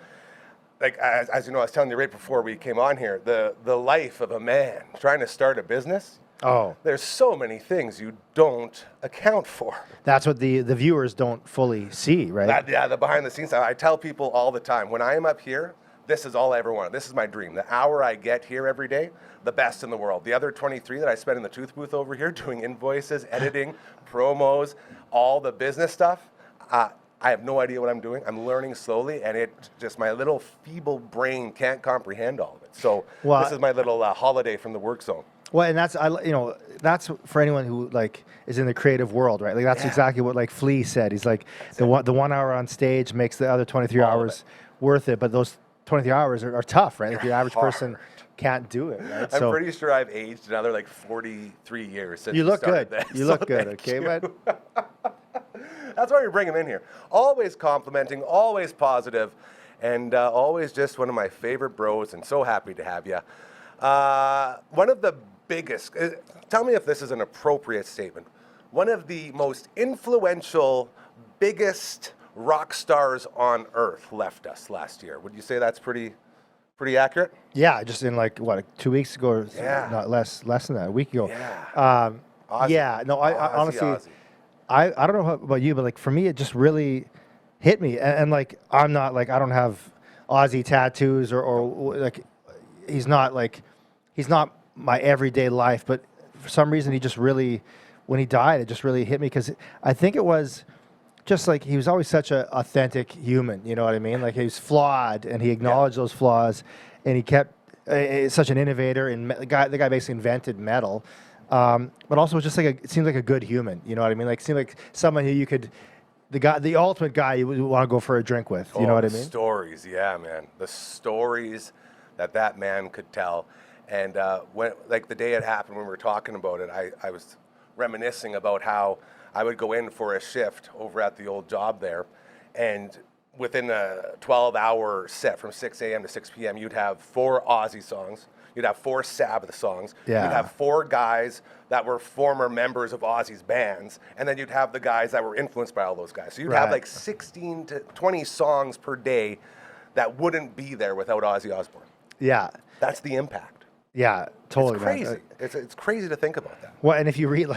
like as you know, I was telling you right before we came on here, the life of a man trying to start a business. Oh, There's so many things you don't account for. that's what the viewers don't fully see, right? The behind the scenes. I tell people all the time, when I am up here, this is all I ever wanted. This is my dream. The hour I get here every day, the best in the world. The other 23 that I spend in the tooth booth over here doing invoices, editing, promos, all the business stuff, I have no idea what I'm doing. I'm learning slowly, and it just, my little feeble brain can't comprehend all of it. So this is my little holiday from the work zone. Well, and that's that's for anyone who like is in the creative world, right? Like that's exactly what like Flea said. He's like the 1 hour on stage makes the other 23 hours worth it, but those 23 hours are tough, right? Like the average person can't do it. Right? I'm pretty sure I've aged another like 43 years since you look good. This. You look good, okay, bud? That's why we bring him in here. Always complimenting, always positive, and always just one of my favorite bros, and so happy to have you. One of the biggest, tell me if this is an appropriate statement, one of the most influential, biggest rock stars on earth left us last year. Would you say that's pretty accurate? Yeah, just in like 2 weeks ago, or not less than that, a week ago. Yeah. I honestly, I don't know about you, but like for me, it just really hit me. And like I'm not like I don't have Aussie tattoos or like he's not my everyday life. But for some reason, he just really, when he died, it just really hit me because I think it was just like he was always such an authentic human. You know what I mean? Like he was flawed, and he acknowledged those flaws, and he kept such an innovator. And the guy basically invented metal. But also just like it seems like a good human, you know what I mean? Like seemed like someone who you could, the ultimate guy you would want to go for a drink with, you know what I mean? Stories, yeah, man. The stories that man could tell. And when like the day it happened, when we were talking about it, I was reminiscing about how I would go in for a shift over at the old job there, and within a 12-hour set from 6 a.m. to 6 p.m., you'd have 4 Aussie songs. You'd have 4 Sabbath songs. Yeah. You'd have 4 guys that were former members of Ozzy's bands. And then you'd have the guys that were influenced by all those guys. So you'd have like 16 to 20 songs per day that wouldn't be there without Ozzy Osbourne. Yeah. That's the impact. Yeah, totally. It's crazy. It's crazy to think about that. Well, and if you read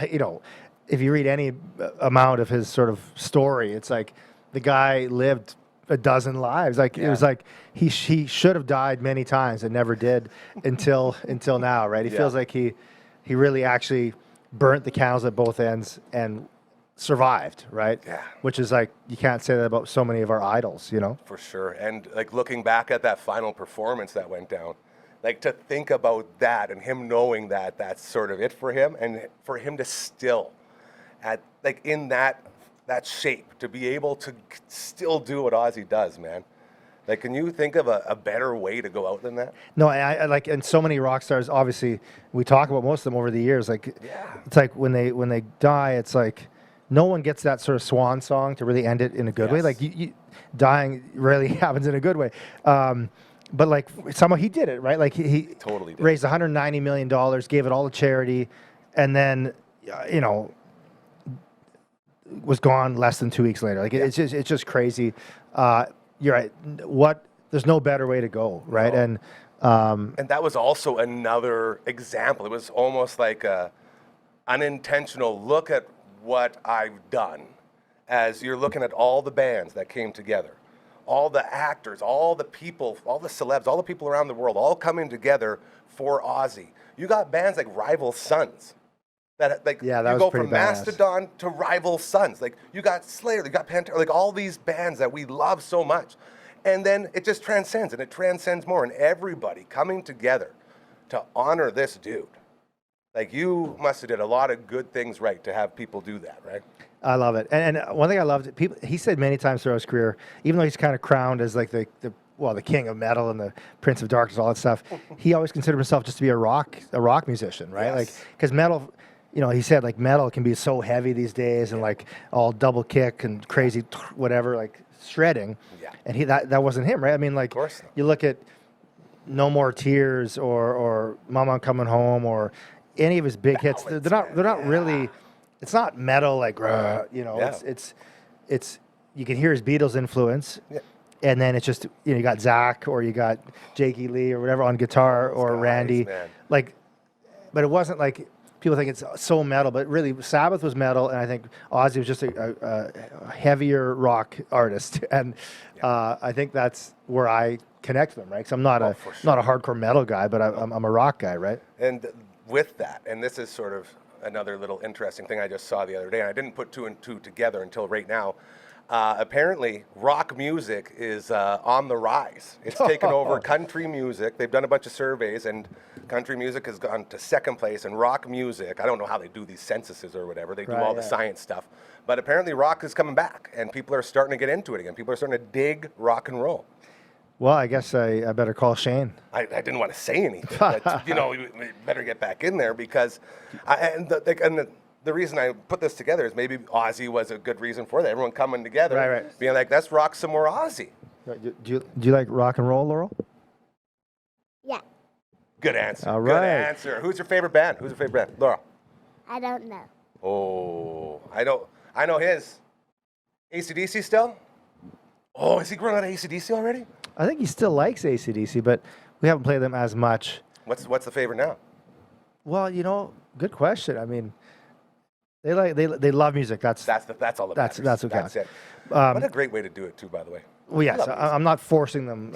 if you read any amount of his sort of story, it's like the guy lived a dozen lives. Like it was like he should have died many times and never did until now, right? He feels like he really actually burnt the candles at both ends and survived, right? Yeah. Which is like you can't say that about so many of our idols, you know? For sure. And like looking back at that final performance that went down, like to think about that and him knowing that that's sort of it for him, and for him to still at like in that shape, to be able to still do what Ozzy does, man. Like, can you think of a better way to go out than that? No, I like, and so many rock stars, obviously, we talk about most of them over the years. Like, it's like when they die, it's like no one gets that sort of swan song to really end it in a good way. Like, you dying rarely happens in a good way. But like somehow he did it, right? Like he totally did. Raised $190 million, gave it all to charity, and then, was gone less than 2 weeks later. Like it's just crazy. You're right. There's no better way to go, right? No. And that was also another example. It was almost like a unintentional look at what I've done, as you're looking at all the bands that came together, all the actors, all the people, all the celebs, all the people around the world, all coming together for Ozzy. You got bands like Rival Sons. That you go from Mastodon to Rival Sons. Like you got Slayer, you got Pantera, like all these bands that we love so much. And then it just transcends, and it transcends more, and everybody coming together to honor this dude. Like you must have did a lot of good things right to have people do that, right? I love it. And one thing I loved, he said many times throughout his career, even though he's kind of crowned as like the king of metal and the Prince of Darkness, all that stuff, he always considered himself just to be a rock musician, right? Yes. Like because metal, he said like metal can be so heavy these days and like all double kick and crazy whatever, like shredding. Yeah. And that wasn't him, right? I mean, like you look at No More Tears or Mama I'm Coming Home or any of his big hits. They're not really. It's not metal like It's you can hear his Beatles influence. Yeah. And then it's just you got Zach or you got Jakey Lee or whatever on guitar or Randy, man. Like, but it wasn't like people think it's so metal, but really Sabbath was metal, and I think Ozzy was just a heavier rock artist, and I think that's where I connect them, right? Because I'm not a hardcore metal guy, but I'm a rock guy, right? And with that, and this is sort of another little interesting thing I just saw the other day, and I didn't put 2 and 2 together until right now. Apparently, rock music is on the rise. It's taken over country music. They've done a bunch of surveys, and country music has gone to second place, and rock music, I don't know how they do these censuses or whatever. They do all the science stuff. But apparently rock is coming back, and people are starting to get into it again. People are starting to dig rock and roll. Well, I guess I better call Shane. I didn't want to say anything, but, we better get back in there because the reason I put this together is maybe Ozzy was a good reason for that. Everyone coming together, being like, let's rock some more Ozzy. Do you like rock and roll, Laurel? Yeah. Good answer. All right. Good answer. Who's your favorite band? Laurel? I don't know. Oh, I know his. AC/DC still? Oh, is he growing out of AC/DC already? I think he still likes AC/DC, but we haven't played them as much. What's the favorite now? Well, good question. I mean, They love music. That's That's all that matters. that's what counts. it. What a great way to do it too, by the way. Well, yes, love music. I'm not forcing them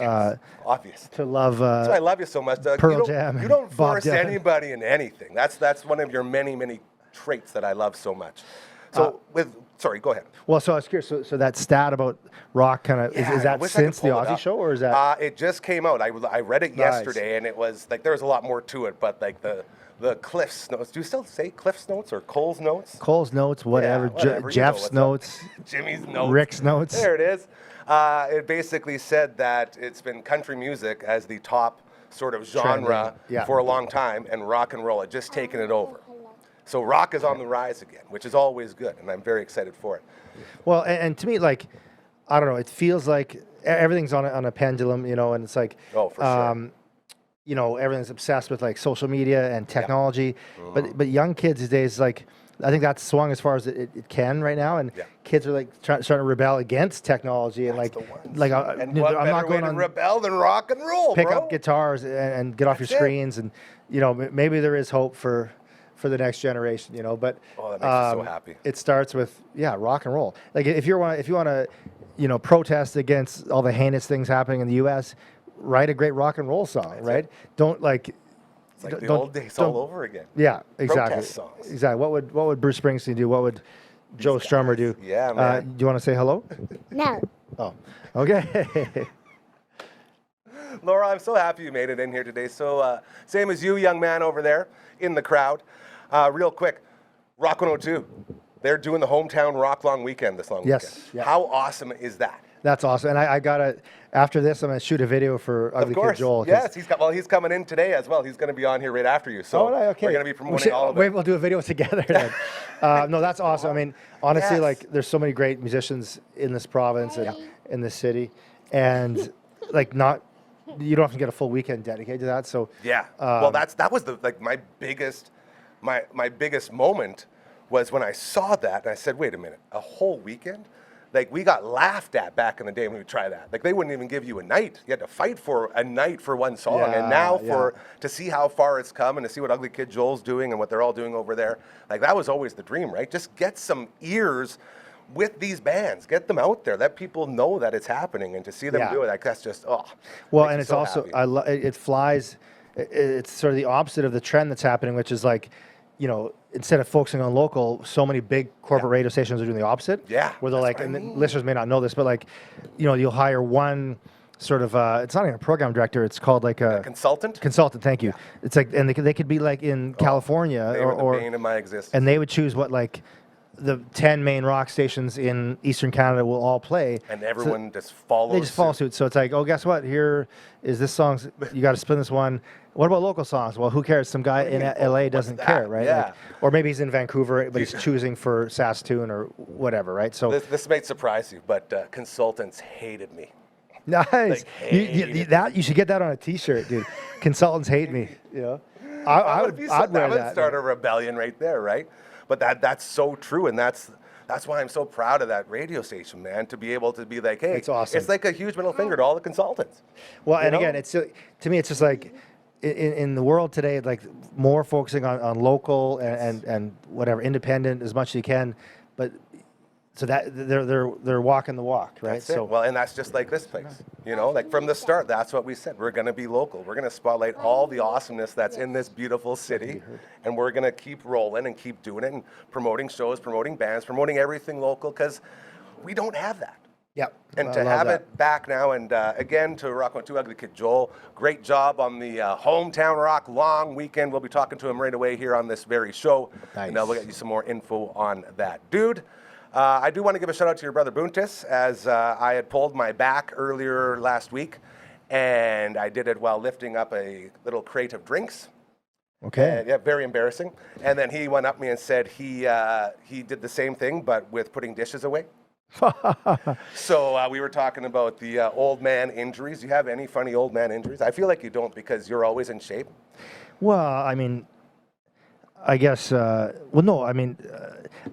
Obvious. to love. That's why I love you so much, Doug. Pearl you don't, Jam You and don't Bob force Dylan. anybody in anything. That's one of your many traits that I love so much. So sorry, go ahead. Well, so I was curious. So that stat about rock kind of Yeah, is I that wish I could since the pull it Aussie up. show, or is that? It just came out. I read it Nice. yesterday, and it was like there was a lot more to it. But like the Cliff's notes. Do you still say Cliff's notes or Cole's notes? Cole's notes, whatever. Yeah, whatever, you know Jeff's what's up. notes, Jimmy's notes. Rick's notes. There it is. It basically said that it's been country music as the top sort of genre Trending, yeah. for a long time, and rock and roll had just taken it over. So rock is on the rise again, which is always good, and I'm very excited for it. Well, and to me, like, I don't know, it feels like everything's on a pendulum, you know, and it's like, Oh, for sure. you know, everything's obsessed with like social media and technology, but young kids these days, like, I think that's swung as far as it can right now, and Yeah. kids are like starting to rebel against technology and That's like, the ones. like And you know, what I'm better not way going to on rebel than rock and roll, pick bro? up guitars and get off your That's it. screens, and you know, maybe there is hope for the next generation, you know, but Oh, that makes me so happy. it starts with rock and roll. Like if you want to, you know, protest against all the heinous things happening in the U.S., write a great rock and roll song, right? Don't like. It's like the don't- old days don't- all over again. Yeah, exactly. Protest songs. Exactly. What would Bruce Springsteen do? What would Joe Strummer do? Yeah, man. Do you want to say hello? No. Oh, okay. Laura, I'm so happy you made it in here today. So, same as you, young man over there in the crowd. Real quick, Rock 102. They're doing the hometown rock long weekend this long Yes, weekend. yeah. How awesome is that? That's awesome. And I gotta, after this, I'm gonna shoot a video for Ugly Of course. Kid Joel. 'cause- Yes, he's coming in today as well. He's going to be on here right after you. So Oh, right, okay. we're going to be promoting all of it. Maybe we'll do a video together then. No, that's awesome. I mean, honestly, Yes. like, there's so many great musicians in this province and in this city, and like, you don't have to get a full weekend dedicated to that. So Yeah. Well, that was my biggest moment was when I saw that and I said, wait a minute, a whole weekend? Like, we got laughed at back in the day when we tried that. Like, they wouldn't even give you a night. You had to fight for a night for one song. Yeah, and now yeah. to see how far it's come and to see what Ugly Kid Joel's doing and what they're all doing over there, like, that was always the dream, right? Just get some ears with these bands. Get them out there. Let people know that it's happening, and to see them Yeah. do it, like, that's just, well, makes and me it's so also happy. it flies. It's sort of the opposite of the trend that's happening, which is like, you know, instead of focusing on local, so many big corporate radio stations are doing the opposite. Yeah, Where they're that's like, what I and the mean. listeners may not know this, but like, you know, you'll hire one sort of, it's not even a program director. It's called like a Consultant? consultant. Thank you. It's like, and they could be like in California They were the or bane of my existence. and they would choose what like the 10 main rock stations in Eastern Canada will all play. And So everyone just follows they just follow suit. So it's like, oh, guess what? Here is this song. You got to spin this one. What about local songs? Well, who cares? Some guy in LA doesn't that? care, right? Yeah. Like, or maybe he's in Vancouver, but he's choosing for Saskatoon or whatever, right? So This may surprise you, but consultants hated me. nice. hated You should get that on a T-shirt, dude. Consultants hate me. You know, I'd wear that would that. start a rebellion right there, right? But that's so true, and that's why I'm so proud of that radio station, man. To be able to be like, hey, It's awesome. It's like a huge middle finger to all the consultants. Well, and know? again, it's to me, it's just like in the world today, like more focusing on local and whatever independent as much as you can, but so that they're walking the walk, right? That's it. Well, and that's just like this place, you know. Like from the start, that's what we said. We're going to be local. We're going to spotlight all the awesomeness that's in this beautiful city, and we're going to keep rolling and keep doing it and promoting shows, promoting bands, promoting everything local, because we don't have that. Yeah, And to have it back now, and again, to Rock 102 Ugly Kid Joel, great job on the Hometown Rock long weekend. We'll be talking to him right away here on this very show. Nice. And we'll get you some more info on that. Dude, I do want to give a shout out to your brother Buntis, as I had pulled my back earlier last week, and I did it while lifting up a little crate of drinks. Okay. Yeah, very embarrassing. And then he went up to me and said he did the same thing, but with putting dishes away. So we were talking about the old man injuries. Do you have any funny old man injuries? I feel like you don't, because you're always in shape. Well, I mean, I guess, well, no, I mean,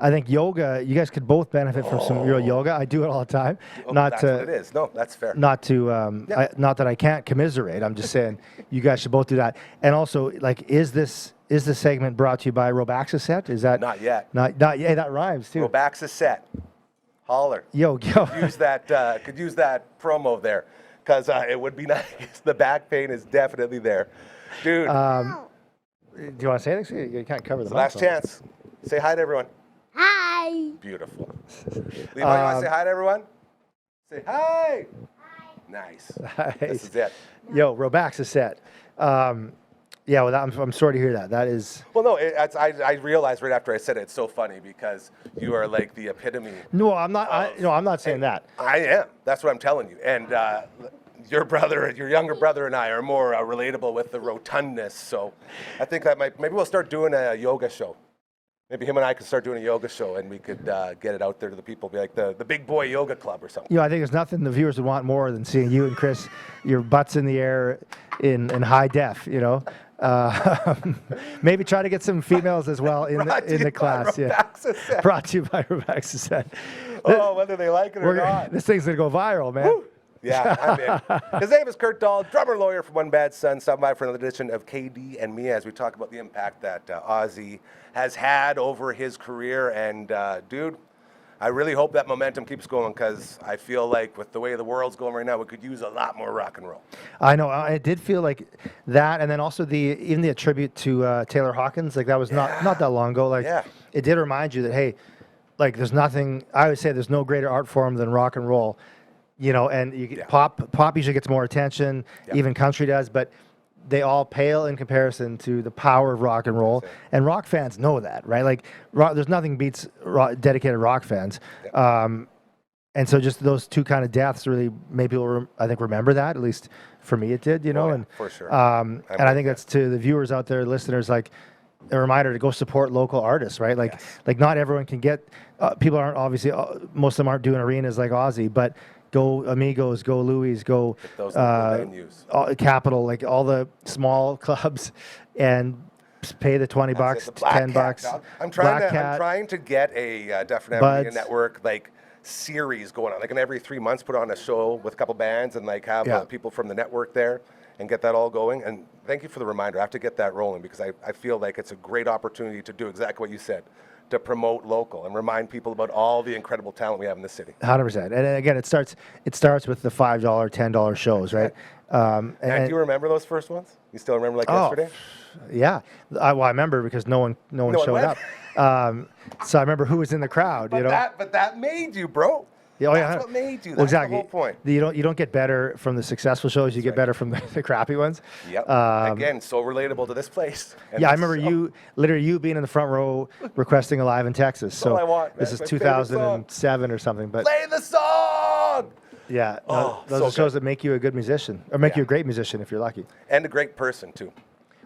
I think yoga, you guys could both benefit from some real yoga. I do it all the time. Oh, not that's to, what it is. No, that's fair. Not to, Yeah. not that I can't commiserate. I'm just saying you guys should both do that. And also, like, is this segment brought to you by Robaxaset? Is that Not yet. Not yeah, that rhymes too. Robaxaset. Holler. Yo. Could use that promo there, because it would be nice. The back pain is definitely there, dude. Do you want to say anything? You can't cover the Last microphone. chance. Say hi to everyone. Hi. Beautiful. Levi, you want to say hi to everyone? Say hi. Nice. This is it. Yo, Robaxaset. Yeah, well, I'm sorry to hear that. That is. Well, no, I realized right after I said it, it's so funny because you are like the epitome. No, I'm not. I'm not saying that. I am. That's what I'm telling you. And your younger brother, and I are more relatable with the rotundness. So I think that maybe we'll start doing a yoga show. Maybe him and I could start doing a yoga show, and we could get it out there to the people, be like the Big Boy Yoga Club or something. You know, I think there's nothing the viewers would want more than seeing you and Chris, your butts in the air in high def. You know, maybe try to get some females as well in the class. Yeah, brought to you by Robaxaset. Oh, whether they like it or not. This thing's gonna go viral, man. Woo. Yeah, I'm in. His name is Kurt Dahl, drummer lawyer from One Bad Son. Stop by for another edition of KD and Me as we talk about the impact that Ozzy has had over his career. And dude, I really hope that momentum keeps going, because I feel like with the way the world's going right now, we could use a lot more rock and roll. I know. I did feel like that, and then also even the tribute to Taylor Hawkins. Like that was not that long ago. Like it did remind you that, hey, like there's nothing. I would say there's no greater art form than rock and roll. You know, and pop usually gets more attention, even country does, but they all pale in comparison to the power of rock and roll. And rock fans know that, right? Like, there's nothing beats dedicated rock fans. And so just those two kind of deaths really made people, I think, remember that. At least for me, it did, you know. And for sure. And I think that's to the viewers out there, listeners, like a reminder to go support local artists, right? Like, like not everyone can get. People aren't obviously. Most of them aren't doing arenas like Ozzy, but. Go Amigos, go Louis, go Capital, like all the small clubs, and pay the $20, $10. I'm trying to get a Dufferin Ave Media Network like series going on, like in every 3 months, put on a show with a couple bands and like have people from the network there and get that all going. And thank you for the reminder. I have to get that rolling, because I feel like it's a great opportunity to do exactly what you said. To promote local and remind people about all the incredible talent we have in the city. 100%. And again, it starts with the $5, $10 shows, right? And do you remember those first ones? You still remember like yesterday? Yeah. I remember because no one showed up. So I remember who was in the crowd. But that made you, bro. That's what made you. That's exactly. The whole point. You don't get better from the successful shows. You get better from the crappy ones. Yep. Again, so relatable to this place. I remember you being in the front row requesting "Alive in Texas." So all I want, this is 2007 or something. But play the song. Yeah, those are shows that make you a good musician, or make you a great musician if you're lucky. And a great person too.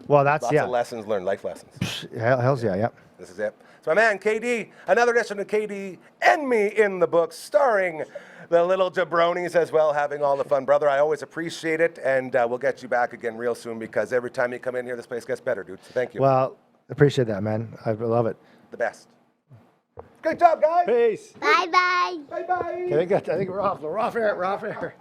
Well, that's lots of lessons learned, life lessons. Hell's yeah. This is it. So my man, KD, another edition of KD and Me in the Books, starring the little jabronis as well, having all the fun. Brother, I always appreciate it, and we'll get you back again real soon, because every time you come in here, this place gets better, dude. So thank you. Well, appreciate that, man. I love it. The best. Great job, guys. Peace. Bye-bye. Bye-bye. I think we're off. We're off air.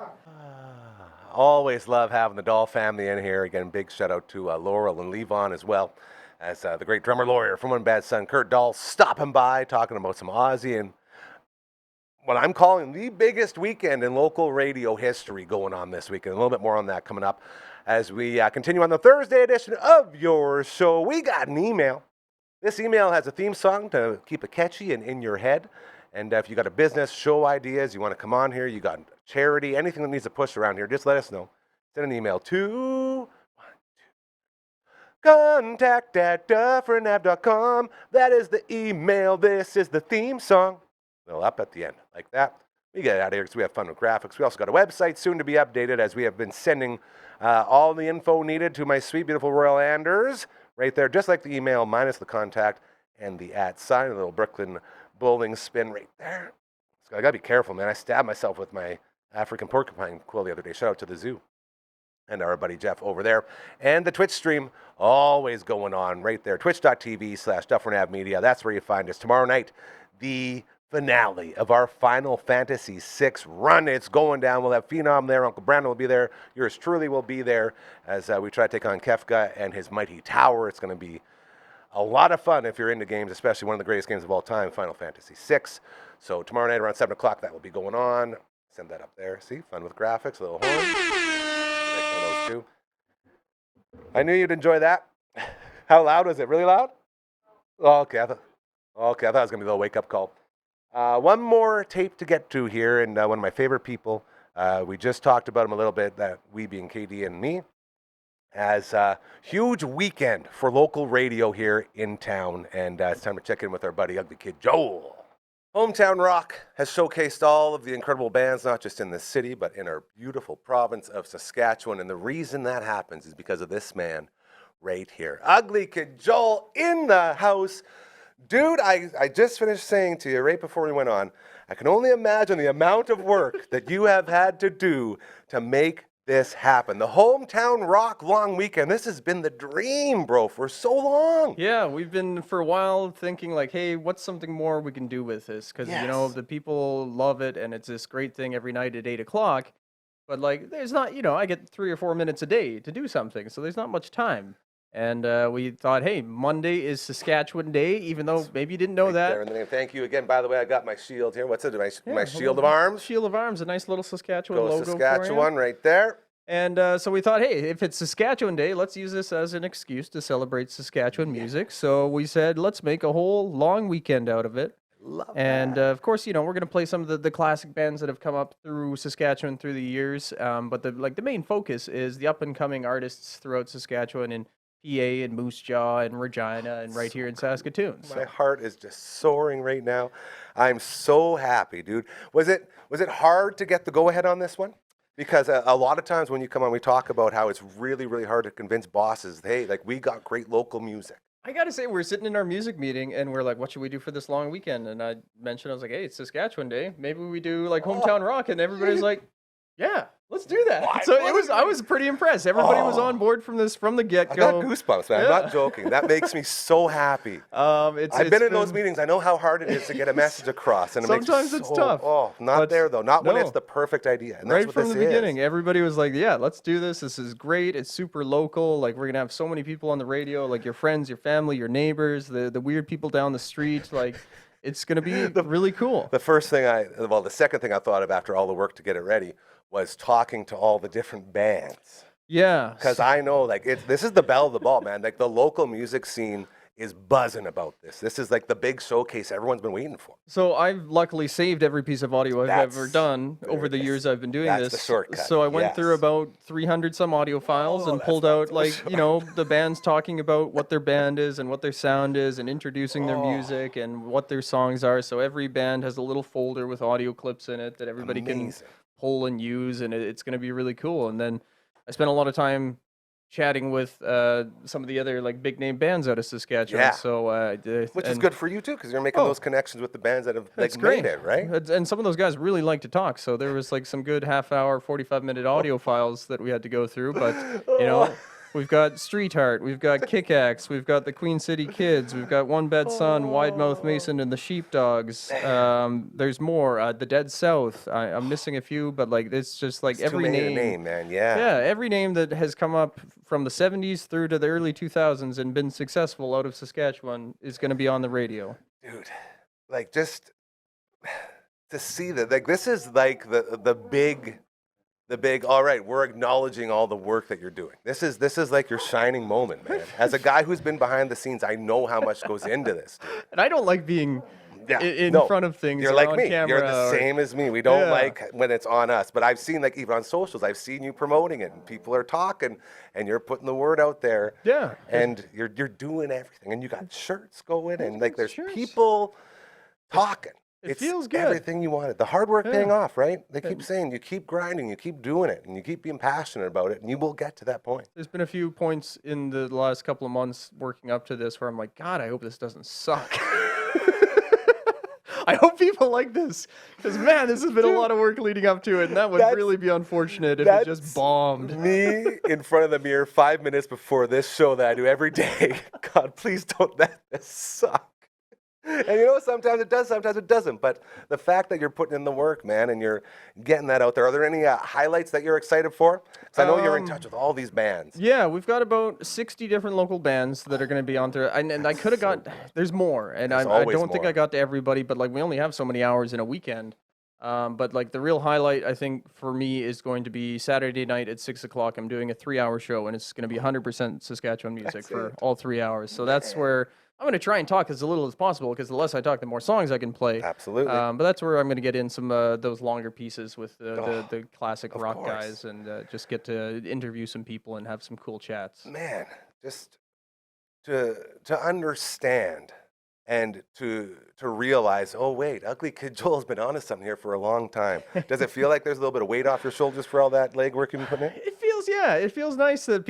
Always love having the Dahl family in here. Again, big shout out to Laurel and Levon as well, as the great drummer lawyer from One Bad Son, Kurt Dahl, stopping by, talking about some Ozzy and what I'm calling the biggest weekend in local radio history going on this weekend. A little bit more on that coming up as we continue on the Thursday edition of your show. We got an email. This email has a theme song to keep it catchy and in your head. And if you got a business, show ideas, you want to come on here, you got charity, anything that needs a push around here, just let us know. Send an email to contact@dufferinave.com. That is the email. This is the theme song. A little up at the end, like that. We get out of here because we have fun with graphics. We also got a website soon to be updated, as we have been sending all the info needed to my sweet, beautiful Royal Anders right there, just like the email, minus the contact and the @sign, a little Brooklyn bowling spin right there. So I got to be careful, man. I stabbed myself with my African porcupine quill the other day. Shout out to the zoo. and our buddy Jeff over there. And the Twitch stream always going on right there, twitch.tv/Dufferin Ave Media. That's where you find us. Tomorrow night, the finale of our Final Fantasy VI run. It's going down. We'll have Phenom there. Uncle Brandon will be there. Yours truly will be there as we try to take on Kefka and his mighty tower. It's going to be a lot of fun if you're into games, especially one of the greatest games of all time, Final Fantasy VI. So tomorrow night around 7 o'clock, that will be going on. Send that up there. See, fun with graphics, a little horn. Like one of those two. I knew you'd enjoy that. How loud was it? Really loud? Oh, okay, I thought it was going to be a little wake-up call. One more tape to get to here, and one of my favorite people. We just talked about him a little bit, that we being KD and me, as a huge weekend for local radio here in town, and it's time to check in with our buddy Ugly Kid Joel. Hometown Rock has showcased all of the incredible bands, not just in this city, but in our beautiful province of Saskatchewan, and the reason that happens is because of this man right here. Ugly Kid Joel in the house. Dude, I just finished saying to you right before we went on, I can only imagine the amount of work that you have had to do to make this happen. The Hometown Rock long weekend. This has been the dream, bro, for so long. Yeah, we've been for a while thinking like, hey, what's something more we can do with this? Because, you know, the people love it and it's this great thing every night at 8 o'clock. But like, there's not, you know, I get 3 or 4 minutes a day to do something. So there's not much time. And we thought, hey, Monday is Saskatchewan Day, even though maybe you didn't know that. There in the name. Thank you again. By the way, I got my shield here. What's it? My shield of arms? Shield of Arms, a nice little Saskatchewan Go logo Saskatchewan for you. right there. And so we thought, hey, if it's Saskatchewan Day, let's use this as an excuse to celebrate Saskatchewan music. So we said, let's make a whole long weekend out of it. And of course, you know, we're going to play some of the classic bands that have come up through Saskatchewan through the years. But the main focus is the up-and-coming artists throughout Saskatchewan and PA and Moose Jaw and Regina and right here in Saskatoon. My heart is just soaring right now. I'm so happy, dude. Was it hard to get the go-ahead on this one? Because a lot of times when you come on, we talk about how it's really, really hard to convince bosses, hey, like, we got great local music. I got to say, we're sitting in our music meeting and we're like, what should we do for this long weekend? And I mentioned, I was like, hey, it's Saskatchewan Day. Maybe we do like Hometown Rock. And everybody's like, yeah, let's do that. So I was pretty impressed. Everybody was on board from the get-go. I got goosebumps, man. I'm not joking. That makes me so happy. I've been in those meetings. I know how hard it is to get a message across. And sometimes it's tough. Oh, not there, though. Not when it's the perfect idea. And that's right what from this the beginning, is. everybody was like, yeah, let's do this. This is great. It's super local. Like, we're going to have so many people on the radio, like your friends, your family, your neighbors, the weird people down the street. Like, it's going to be really cool. The second thing I thought of after all the work to get it ready was talking to all the different bands. Yeah. Because I know, like, this is the belle of the ball, man. Like, the local music scene is buzzing about this. This is like the big showcase everyone's been waiting for. So I've luckily saved every piece of audio I've ever done over the years I've been doing this. That's the shortcut. So I went through about 300 some audio files and pulled out, like, you know, the bands talking about what their band is and what their sound is and introducing their music and what their songs are. So every band has a little folder with audio clips in it that everybody can pull and use, and it's going to be really cool. And then I spent a lot of time chatting with some of the other like big name bands out of Saskatchewan. Yeah. So which is good for you too, because you're making those connections with the bands that have like made it, right? And some of those guys really like to talk. So there was like some good half-hour, 45-minute audio files that we had to go through. But you know, we've got Street Heart, we've got Kick-Axe, we've got the Queen City Kids, we've got One Bad Son, Wide Mouth Mason, and the Sheepdogs. There's more. The Dead South. I'm missing a few, but like it's just like every name, man. Yeah, every name that has come up from the 70s through to the early 2000s and been successful out of Saskatchewan is going to be on the radio. Dude, like, just to see that, like, this is like the big, all right, we're acknowledging all the work that you're doing. This is like your shining moment, man. As a guy who's been behind the scenes, I know how much goes into this, dude. And I don't like being in front of things. You're or like on me. Camera You're the same as me. We don't like when it's on us. But I've seen, like, even on socials, I've seen you promoting it, and people are talking, and you're putting the word out there. Yeah. And you're doing everything, and you got shirts going, and like there's people talking. It feels good. Everything you wanted. The hard work paying off, right? They keep saying you keep grinding, you keep doing it, and you keep being passionate about it, and you will get to that point. There's been a few points in the last couple of months working up to this where I'm like, God, I hope this doesn't suck. I hope people like this because, man, this has been a lot of work leading up to it, and that would That's- really be unfortunate if it just bombed. Me in front of the mirror 5 minutes before this show that I do every day. God, please don't let this suck. And you know, sometimes it does, sometimes it doesn't. But the fact that you're putting in the work, man, and you're getting that out there, are there any highlights that you're excited for? Because I know you're in touch with all these bands. Yeah, we've got about 60 different local bands that are going to be on there. And I could have got, there's more. And There's I always don't think more. I got to everybody, but like we only have so many hours in a weekend. But like the real highlight, I think, for me is going to be Saturday night at 6 o'clock. I'm doing a 3-hour show, and it's going to be 100% Saskatchewan music for all 3 hours. So that's where I'm going to try and talk as little as possible, because the less I talk, the more songs I can play. Absolutely. But that's where I'm going to get in some those longer pieces with the classic rock course. guys, and just get to interview some people and have some cool chats. Man, just to understand and to realize, oh wait, Ugly Kid Joel's been onto something here for a long time. Does it feel like there's a little bit of weight off your shoulders for all that legwork you've been putting in? It feels nice that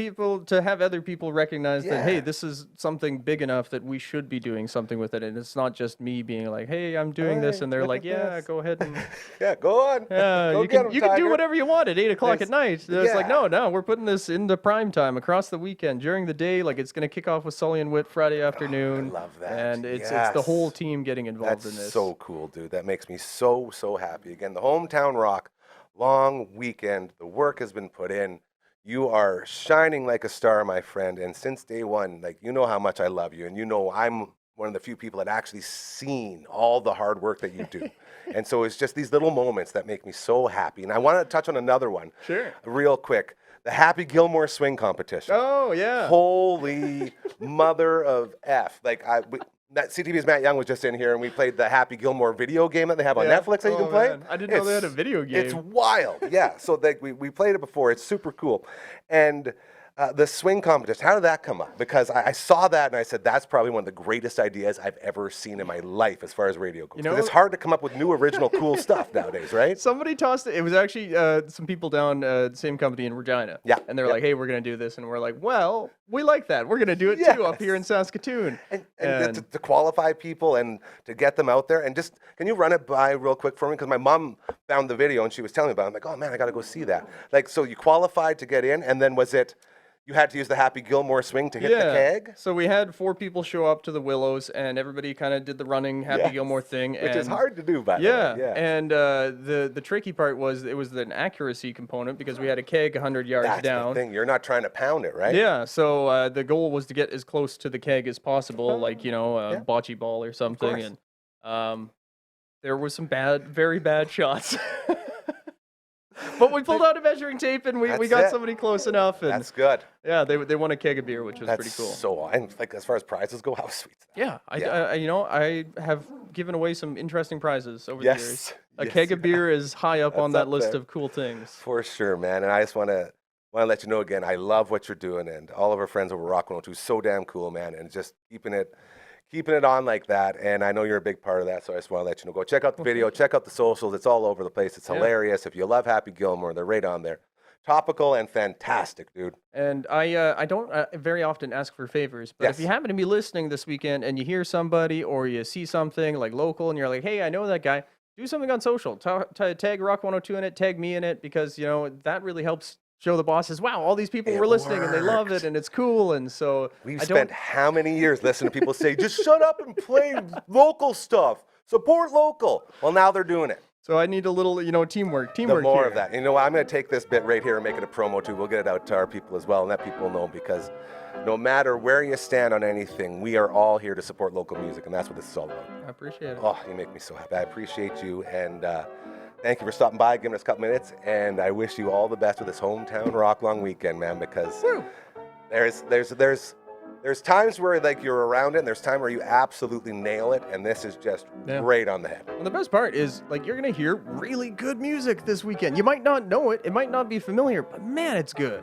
to have other people recognize that, hey, Yeah. this is something big enough that we should be doing something with it, and it's not just me being like, hey, I'm doing this, Hey, and they're look like, at yeah, this. go ahead and Yeah, go on. Go you get can 'em, you can do Tiger. whatever you want at 8 o'clock at night. It's like, yeah. no, we're putting this into prime time across the weekend during the day. Like, it's gonna kick off with Sully and Wit Friday afternoon. love that. And it's the whole Yes. team getting involved That's in this. so cool, dude. That makes me so happy. Again, the Hometown Rock long weekend. The work has been put in. You are shining like a star, my friend. And since day one, like, you know how much I love you, and you know I'm one of the few people that actually seen all the hard work that you do. And so it's just these little moments that make me so happy. And I want to touch on another one, Sure. real quick. The Happy Gilmore Swing Competition. Oh yeah. Holy mother of F. Like, that CTV's Matt Young was just in here, and we played the Happy Gilmore video game that they have on Yeah. Netflix that you Oh, can play. man. I didn't know they had a video It's game. wild. Yeah. So we played it before. It's super cool. And the swing competition, how did that come up? Because I saw that and I said, that's probably one of the greatest ideas I've ever seen in my life as far as radio goes. You 'Cause know- it's hard to come up with new, original, cool stuff nowadays, right? Somebody tossed it. It was actually some people down the same company in Regina. Yeah, And they were yeah. like, hey, we're going to do this. And we're like, well, we like that. We're going to do it too up here in Yes. Saskatoon. And to qualify people and to get them out there, and just, can you run it by real quick for me? Because my mom found the video and she was telling me about it. I'm like, oh man, I got to go see that. Like, so you qualified to get in, and then was it, you had to use the Happy Gilmore swing to hit the keg? So we had 4 people show up to the Willows, and everybody kind of did the running Happy Yes. Gilmore thing. Which is and- hard to do, by the Yeah, way. Yeah. and the tricky part was it was an accuracy component because we had a keg 100 yards That's down. the thing. You're not trying to pound it, right? Yeah, so the goal was to get as close to the keg as possible, like, you know, a bocce ball or something. course. And there were some very bad shots. But we pulled out a measuring tape, and we That's got it. somebody close enough. And That's good. yeah, they won a keg of beer, which was That's pretty cool. so, and like as far as prizes go, how sweet. Yeah, Yeah. I you know, I have given away some interesting prizes over the Yes, years. A yes, keg of beer is high up on That's that up list there. of cool things. For sure, man. And I just want to let you know again, I love what you're doing, and all of our friends over Rock 102, so damn cool, man. And just keeping it on like that. And I know you're a big part of that, so I just want to let you know, go check out the video, check out the socials. It's all over the place. It's hilarious. If you love Happy Gilmore, they're right on there. Topical and fantastic, dude. And I don't very often ask for favors, but if Yes. you happen to be listening this weekend and you hear somebody or you see something like local and you're like, hey, I know that guy, do something on social. Tag Rock 102 in it, tag me in it, because, you know, that really helps show the bosses, wow, all these people It were listening and they love worked. it and it's cool. And so We've I spent don't, how many years listening to people say, just shut up and play local stuff. Support local. Well, now they're doing it. so I need a little, you know, teamwork The more more here. of that. You know what? I'm going to take this bit right here and make it a promo too. We'll get it out to our people as well and let people know, because no matter where you stand on anything, we are all here to support local music, and that's what this is all about. I appreciate it. Oh, you make me so happy. I appreciate you, and thank you for stopping by, giving us a couple minutes, and I wish you all the best with this Hometown Rock long weekend, man, because there's times where like you're around it, and there's time where you absolutely nail it, and this is just right on the head. And the best part is, like, you're going to hear really good music this weekend. You might not know it. It might not be familiar, but man, it's good.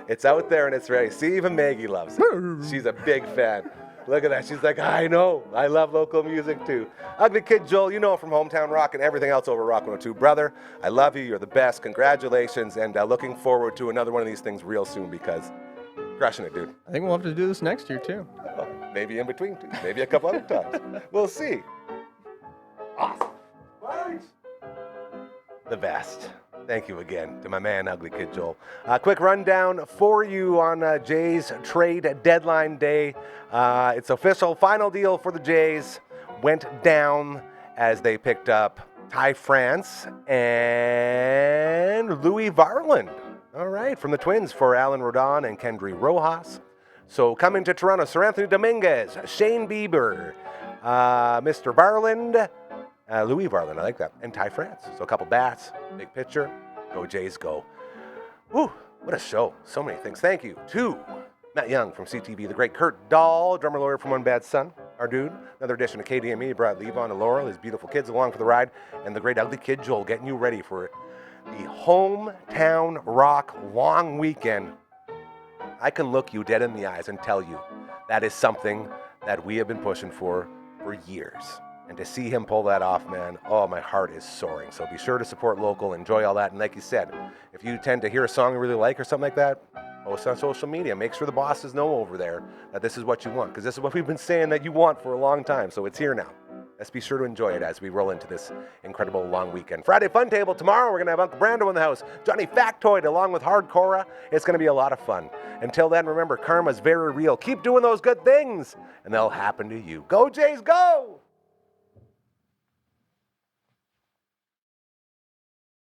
It's out there and it's ready. See, even Maggie loves it. She's a big fan. Look at that. She's like, I know. I love local music too. Ugly Kid Joel, you know, from Hometown Rock and everything else over Rock 102. Brother, I love you. You're the best. Congratulations. And looking forward to another one of these things real soon, because crushing it, dude. I think we'll have to do this next year, too. Maybe in between, too. Maybe a couple other times. We'll see. Awesome. Right. The best. Thank you again to my man, Ugly Kid Joel. Quick rundown for you on Jays trade deadline day. It's official. Final deal for the Jays went down as they picked up Ty France and Louis Varland. All right, from the Twins for Alan Rodon and Kendry Rojas. So coming to Toronto, Sir Anthony Dominguez, Shane Bieber, Mr. Varland, Louis Varland, I like that, and Ty France. So a couple bats, big picture. Go Jays, go. Woo, what a show. So many things. Thank you to Matt Young from CTV, the great Kurt Dahl, drummer lawyer from One Bad Son, our dude. Another edition of KDME brought Levon and Laurel, his beautiful kids along for the ride, and the great Ugly Kid Joel getting you ready for the hometown rock long weekend. I can look you dead in the eyes and tell you that is something that we have been pushing for years. And to see him pull that off, man, oh, my heart is soaring. So be sure to support local, enjoy all that. And like you said, if you tend to hear a song you really like or something like that, post on social media. Make sure the bosses know over there that this is what you want, because this is what we've been saying that you want for a long time. So it's here now. Let's be sure to enjoy it as we roll into this incredible long weekend. Friday Fun Table tomorrow. We're going to have Uncle Brando in the house. Johnny Factoid along with Hardcora. It's going to be a lot of fun. Until then, remember, karma's very real. Keep doing those good things, and they'll happen to you. Go Jays, go!